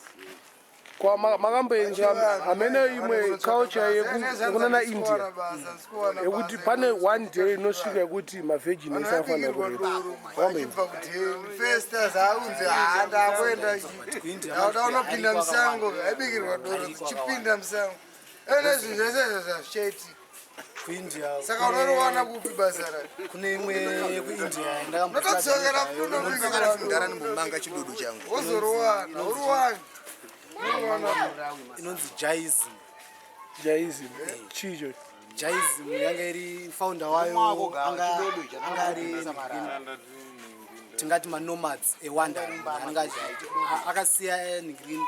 Kwa makamboenja amene imwe culture yekunana India. Yekuti pane one day inosvika yekuti mavegin esafana kureba. Festas aunze ndakwenda unopinda musango aibikirwa doro chipinda musango ene zvinhu zvese zvasheti kuindia saka unoriwana kupi basa racho kune imwe yekuindia notodzokera ndara ndimbomanga chidudu changu wozoriwana uruwani inonzi Jaiism. Jaiism. Chicho. Jaiism yanga iri founder wayo anga ari tingati manomads ewandering akasiya nigrini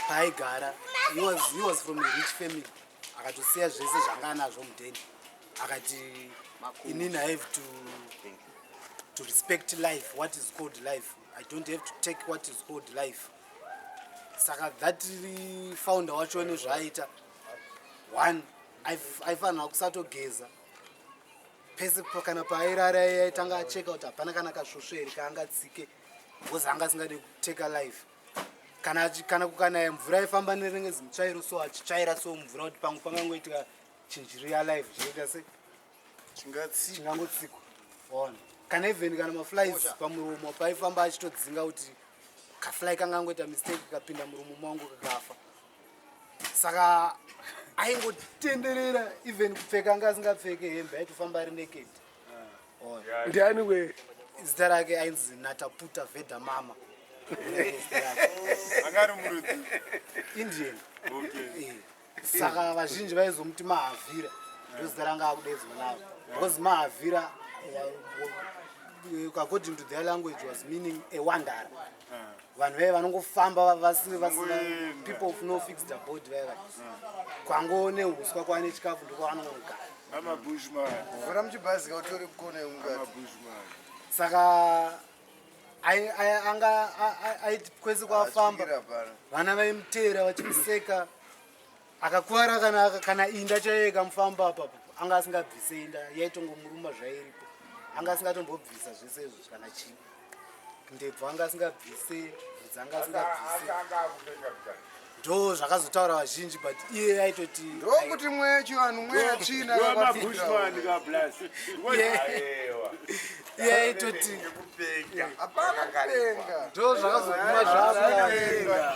paaigara. He was from a rich family. Akatosiya zvese zvanga anazvo mudheni akati inini I have to respect life, what is called life. I don't have to take what is called life. Saka that founder wacho nezvaaita one aifanira kusatogeza pese kana paairara aitanga acheka kuti hapana kana kasvosvo here kaangatsike because anga asingade kuteka life. Kana kukanaya mvura aifamba nerengezi mutsvairo so achitsvaira so mvura kuti pangu pangangoitika chinjiri life chinoita se chingangotsikwa. Kana even kana maflies pamuromo paaifamba achitodzinga kuti kafly kangangoita mistake kapinda muromo mangu kakafa. Saka aingotenderera even kupfeka anga asingapfeke hembe aitofamba ari naked. Ndiani we? Zita rake ainzi Nataputa Veda Mama. Angari murudzi Indian. Okay. Saka vazhinji vaizomuti Mahavira. Ndozita ranga akudedzwa navo. Because Mahavira according to their language was meaning a wanderer. Vanhu vaiva vanongofamba vasina people of no fixed abode vaiva kwangoone uswa kwane chikafu ndiko vanongogara. I'm a bushman. mvura muchibhazi kautori kukona ungati Saka aiti kwese kwafamba vana vaimutera vachimuseka akakuwara kana inda chaiye ikamufamba apapo anga asingabvise inda yaitongomuruma zvairipo anga asingatombobvisa zvese izvo kana chii ndebvu anga asingabvise bvudzi anga asingabvise ndo zvakazotaura vazhinji but iye aitoti ndokuti mwecho vanhu mweyachina iye aitoti hapana kupenga ndo zvakazoguma zvaakupenga.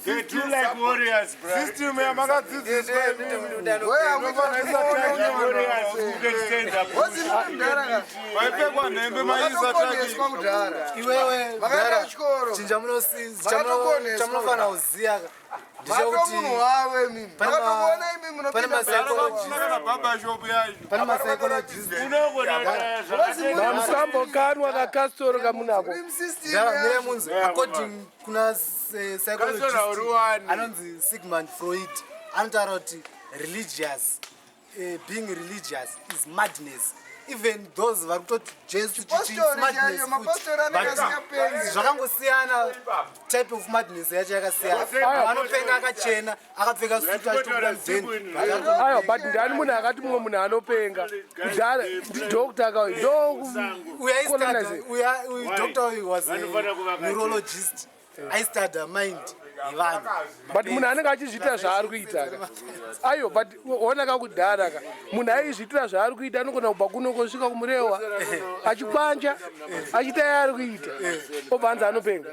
They do like warriors, bro. System yamakadzidziswa vaipfekwa nhembe vakatoponeswa kudhara Iwewe vakaenda kuchikoro chamunofanira kuziya vatomunhu wave mimi vakatokuona imi pane munopinda mapsychologist Mamusambokanwa kakasoro kamunako. mire munzi according kuna psychologist anonzi Sigmund Freud anotaura kuti being religious is madness. Even those vari kutoti Jesu madness zvakangosiyana type of madness yacho yakasiyana. Vanopenga akachena akapfeka sutu achitobuda mudheni. Ayo, but ndani munhu akati mumwe munhu anopenga. Kudhara ndidhokta akauya. Doctor was a neurologist. I studied mind. yevanhu but munhu anenge achizviita zvaari kuita ka aiyo but ona kakudhara ka munhu aizviitira zvaari kuita anogona kubva kuno kusvika kumurehwa achikwanja achiita yaari kuita obvanza anopenga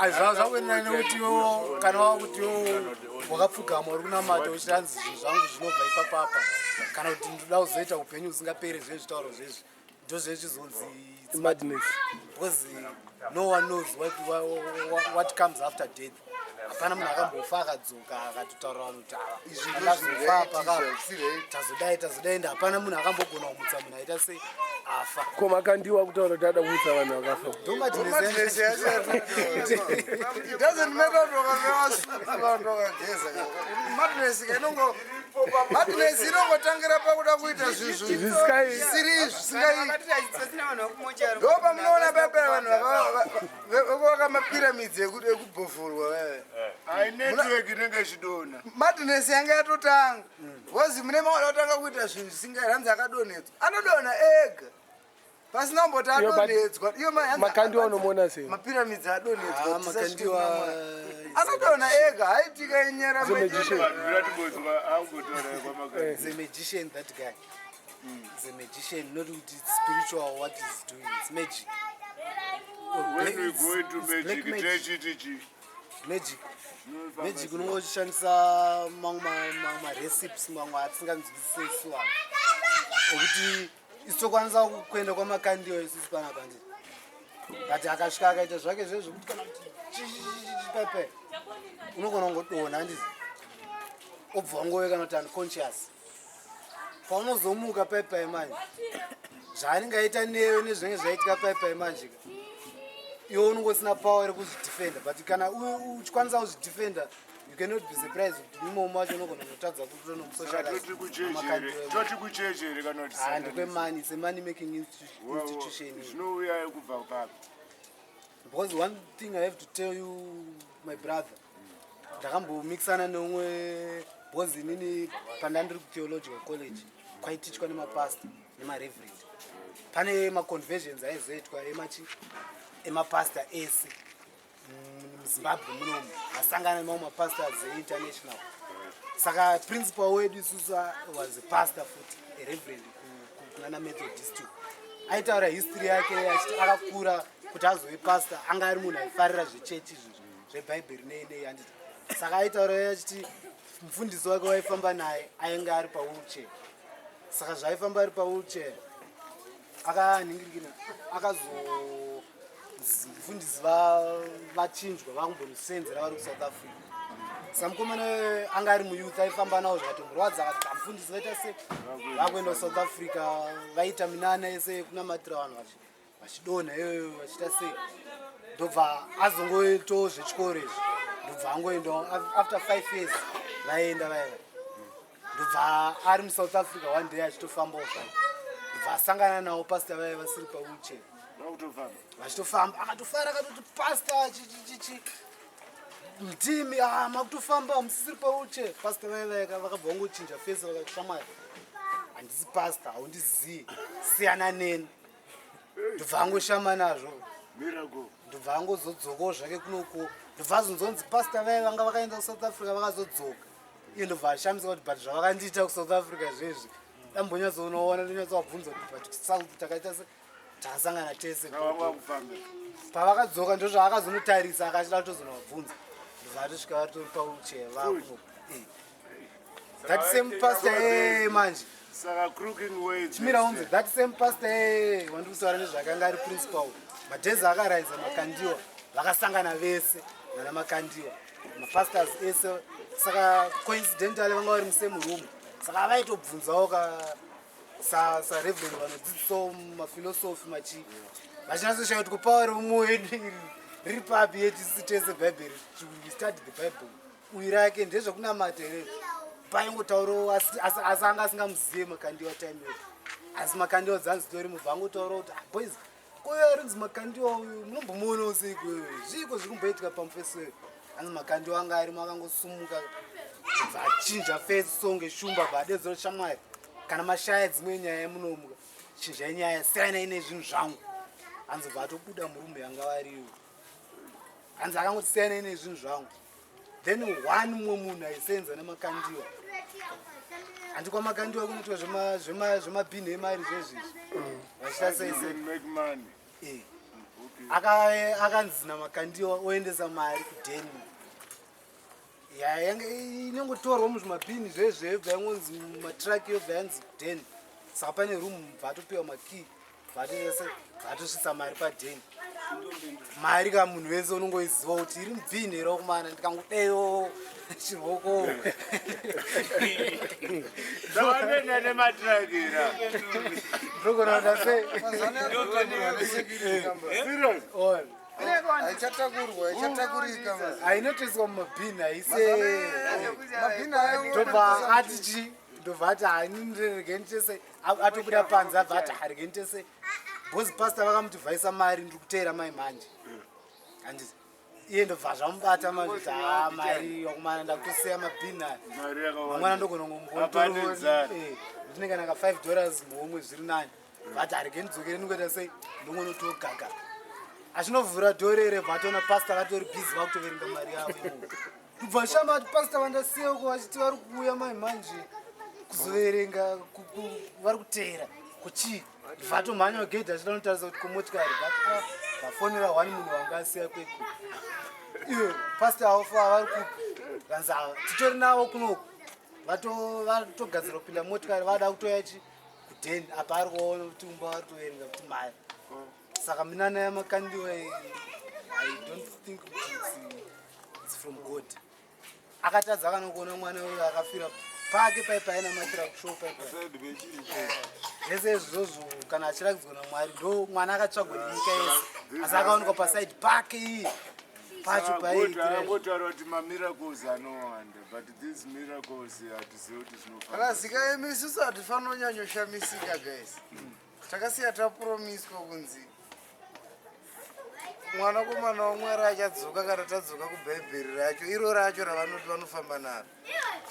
zvava zvakuenderana nekutiwo kana wava kutiwo wakapfugama uri kunamata uchiranzi zvinhu zvangu zvinobva ipapapa kana kuti ndoda kuzoita upenyu husingaperi zvezvitauro zvezvi ndozvezvizonzi madness because no one knows what comes after death. Hapana munhu akambofa akadzoka akatotaura vanhu kuti izvi ndakazofa tazodai ende hapana munhu akambogona kumutsa munhu aita sei afa. Ko makandiwa kutaura kuti ada kumutsa vanhu vakafa madness inongotangira pakuda kuita zvisizvindopamunoona pepera vanhu vakavaka mapiramidzi ekubhovhorwa ainetiweki inenge ichidona madness yanga yatotanga vozi mune maoda kutanga kuita zvinhu zvisingaranzi akadonhedzwa anodonha ega pasina kumboti adonhedzwa makandiwa unomuona sei mapiramidzi adonhedzwa anodonha ega haitika inyera the magician, that guy. The magician, not with its spiritual what he's doing, it's magic. When we go into magic, magic unongoshandisa mamwe recipes mamwe atinganzwisisi vanhu okuti isitokwanisa kuenda kwamakandiyo isisi panapa nje but akasvika akaita zvake zvezvo kuti kana kuti pepe unogona kungodonha handizi obva wangove kana kuti unconscious paunozomuka pepe manje zvaanenge aita newe nezvinenge zvaitika pepe manje iwe unongosina power rekuzvidefenda but kana uchikwanisa kuzvidefenda you cannot be surprised kuti imomo wacho unogona kunotadza kuti toti kuchechere kana kuti ndekwemani it's a money making institution zvinouya kubva papo because one thing I have to tell you my brother ndakambomixana neumwe because inini pandandiri kutheological college kwaitichwa nemapastor nemareverend pane maconversions aizoitwa emapastor ese muzimbabwe munomu asangana nemamwe mapastors einternational saka principal wedu isusu was a pastor futi areverend kunana methodist aitaura history yake achiti akakura kuti azove pastor anga ari munhu aifarira zvechechi izvi zvebhaibheri nei handiti saka aitaura achiti mufundisi wake waifamba naye ainge ari pawheelchair saka zvaifamba ari pawheelchair akanhingirikina akazomufundisi vachinjwa vakumbondisenzera vari kusouth africa samukomana anga ari muyouth aifamba nawo zvakatomurwadza akati mufundisi vaita se vakuenda kusouth africa vaita minana ese kunamatira vanhu vachidonha iyoyo vachiita sei ndobva azongoitawo zvechikoro izvi ndobva angoendawo after 5 years vaenda vaiva ndobva ari musouth africa one day achitofambawo zvake ndobva asangana nawo pasta vaiva vasiri pawheelchair vachitofamba akatofara akatoti pasta chichichichi mtimi makutofamba musisiri pawheelchair pasta vaiva vakabva vangochinja face vakati shamwari handisi pasta haundizivi siyana neni ndobva angoshama nazvo ndobva angozodzokawo zvake kunoko ndobva azonzonzi pasta vai vanga vakaenda kusouth africa vakazodzoka iye ndobva ashamisa kuti but zvavakandiita kusouth africa zvezvi dambonyatsonoona ndonyatsovabvunza kuti but south takaita se takasangana tese pavakadzoka ndozvaakazonotarisa akachida kutozonobvunza ndobva atosvika vatori pawheelchair vakunoko that same pasta manje chimira unzi that same pasta wandiri kutaura nezvakanga ari principal madhezi akaraidza makandiwa vakasangana vese nana makandiwa mapastors ese saka coincidentally vanga vari musame room saka vaitobvunzawo sareverend vanodzidzisawo mafilosofi vachinatsoshaya kuti kupauri umuwedu riri papi yetu isi tese bhaibheri we study the bible uyu rake ndezvekunamata here paingotaurawo asi anga asingamuzive makandiwa time yedu asi makandiwa dzanzitori mubva angotaurawo kuti boys koyo arinzi makandiwa uyu munombomuonawo seikoyo zviko zviri kumboitika pamufesi weyo anzi makandiwa anga arimo akangosumuka bva achinja fesi songe shumba bva adedzero shamwari kana mashaya dzimwe nyaya yemunomuka chinjai nyaya siyanai nezvinhu zvangu hanzi bva atobuda murume yanga variwo hanzi akangoti siyanai nezvinhu zvangu then one mumwe munhu aisenza nemakandiwa handi kwamakandiwa kunoitwa zvemabhini emari zvezvizvi vachita seise akanzi namakandiwa oendesa mari kudheni inongotorwa muzvimabhini zvezvebva yangonzi matraki yobva yanzi kudheni saka pane rumu bvatopiwa makii bvatosvitsa mari padheni mari ka munhu wese unongoiziva kuti iri mubhini here kumana ndikangodeyo chiroko ndavanenda nematragira ndogonakuda sei aichatakurika ainoteswa mumabhini aisendobva atichi ndobva ati hainiregenitese atobuda panze abva ati haregenitese bhozi pasta vakamutibvaisa mari ndiri kuteera mai manje handiti iye ndobva zvamubata mazviti mari yakumana ndakutoseya mabhini aya mamwana ndogonongombotorondinenge naka $5 muhomwe zviri nani vati haregenitidzokere ndingoita sei ndongonotogaga achinovhura dhorere bvatona pasta vatori bhizi vakutoverenga mari yavo kubva shama ati pasta vandasiyeko vachiti vari kuuya mai manje kuzoverenga vari kuteera kuchii vatomhanya wagedhi achida notarisa kuti kumotikari vafonera 1 munhu wanga asiya kwekwe iyo pasta avofa vari kupi vanza titori navo kunoku vatogadzira kupinda motikari vada kutoyachi kudheni apa ari kuona kuti umba vari kutoverenga kuti mari saka minana yamakandiwa I don't think it's from God akatadza kana kuona mwana uyo akafira pake paipa aina matira kushow paipa zvese izvozvo kana achiragidzwa naMwari ndo mwana akatsvagwa nenyika yese asi akaonekwa paside pake iyi pacho paangotaura kuti mamiracles anowanda but these miracles hatizivi kuti zvinofana akazika emi isusu hatifanira kunyanyoshamisika guys takasiya tapromiswa kunzi mwanakomana wamwari achadzoka kana tadzoka kubhaibheri racho iro racho ravanoti vanofamba naro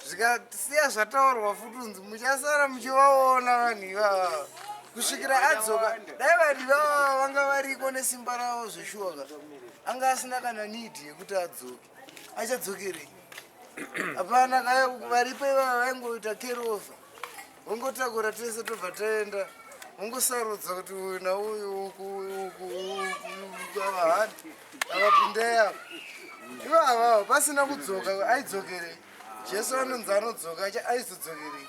zvikasiya zvataurwa futi unzi muchasara muchivaona vanhu ivava kusvikira adzoka dai vanhu ivava vanga variko nesimba ravo zveshuwaka anga asina kana nidhi yekuti adzoke achadzokerei hapana varipo ivava vaingoita kerofa vongotakura tese tobva taenda ungosarudza kuti uyu nauyu avahani avapindeya ivavavo pasina kudzoka aidzokerei jesu anonzi anodzoka aizodzokerei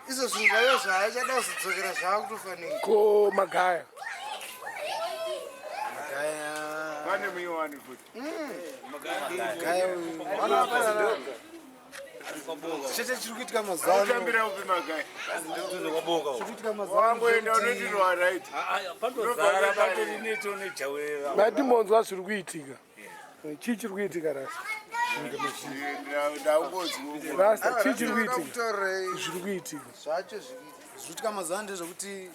izvo zvinhu zvayo zvaachada kuzodzokera zvaakutofanira ko magaya pane muiwani futi chete chiri kuitika mazuvaanoambira upi magaya kuitika mazuvaangoenda unotirwa right pandozara patorineto nejawera matimonzwa zviri kuitika chii chiri kuitika rasa rasa chii chiri kuitika zviri kuitika zvacho zviri kuitika mazuva ndezvekuti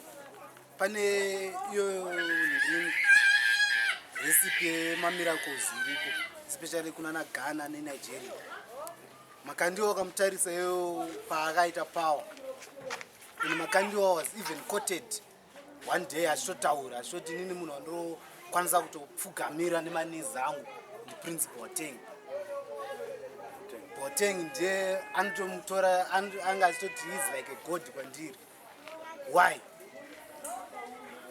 pane iyo recipe yemamiracles iripo especially kuna naghana nenigeria makandiwa akamutarisa iyo paakaita power and makandiwa was even quoted one day achitotaura achitoti inini munhu andokwanisa kutopfugamira nemanezi angu ndiprince Boateng. Boateng ndiye anotomutora anga achitoti is like a god kwandiri. Why?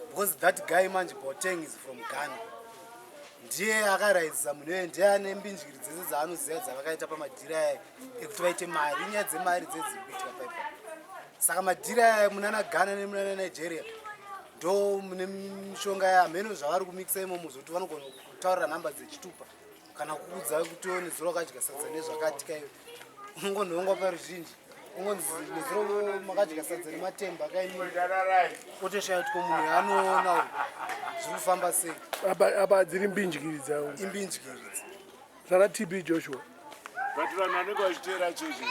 Because that guy manje Boateng is from Ghana. Ndiye akaraidza munhu uye ndiye ane mbinjiri dzese dzaanoziva dzavakaita pamadhira ekuti vaite mari nyaya dzemari dzedziri kuitika paipa saka madhira aya munana Ghana nemunana Nigeria ndo mune mishonga yamheno zvavari kumikisa imomo zvokuti vanogona kutaurira nhamba dzechitupa kana kuudza kuti nezuro rakadya sadza nezvakatika iyo unongonhongwa paruzhinji ungonzi nezuro makadya sadza nematemba akaimira otoshaya kuti komunhu anoona zviri kufamba sei apa dziri mbinjikiri dzavo imbinjikiri zvana TB Joshua but vanhu vanenge vachiteera chechi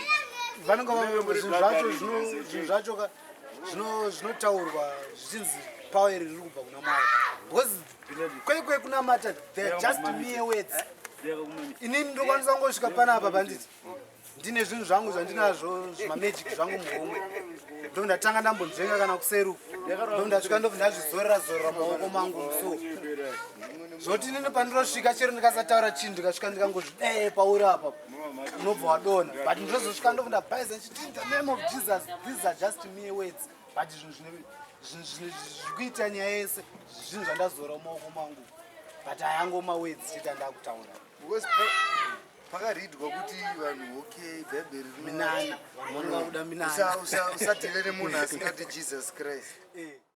zvinhu zvacho zvinotaurwa zvichinzi power riri kubva kuna Mwari because kwekwe kunamata they're just mere words inini ndokwanisa kungosvika panapa panditi ndine zvinhu zvangu zvandinazvo zvimamagic zvangu muhomwe ndo ndatanga ndambonzvenga kana kuseruka ndo ndasvika ndobva ndazvizorera maoko mangu so zvoti nini pandinosvika chero ndikasataura chinhu ndikasvika ndikangozvi pauri apa unobva wadona but ndinozosvika ndofunda bhaisa nchiti in the name of Jesus these are just mere words but zvinhu zvikuita nyaya yese zvinhu zvandazora mumaoko mangu but hayangoma words chita ndakutaura pakaridwa kuti vanhu okay bhebheri minana vanhu vanoda minana usatevere munhu asingati Jesus Christ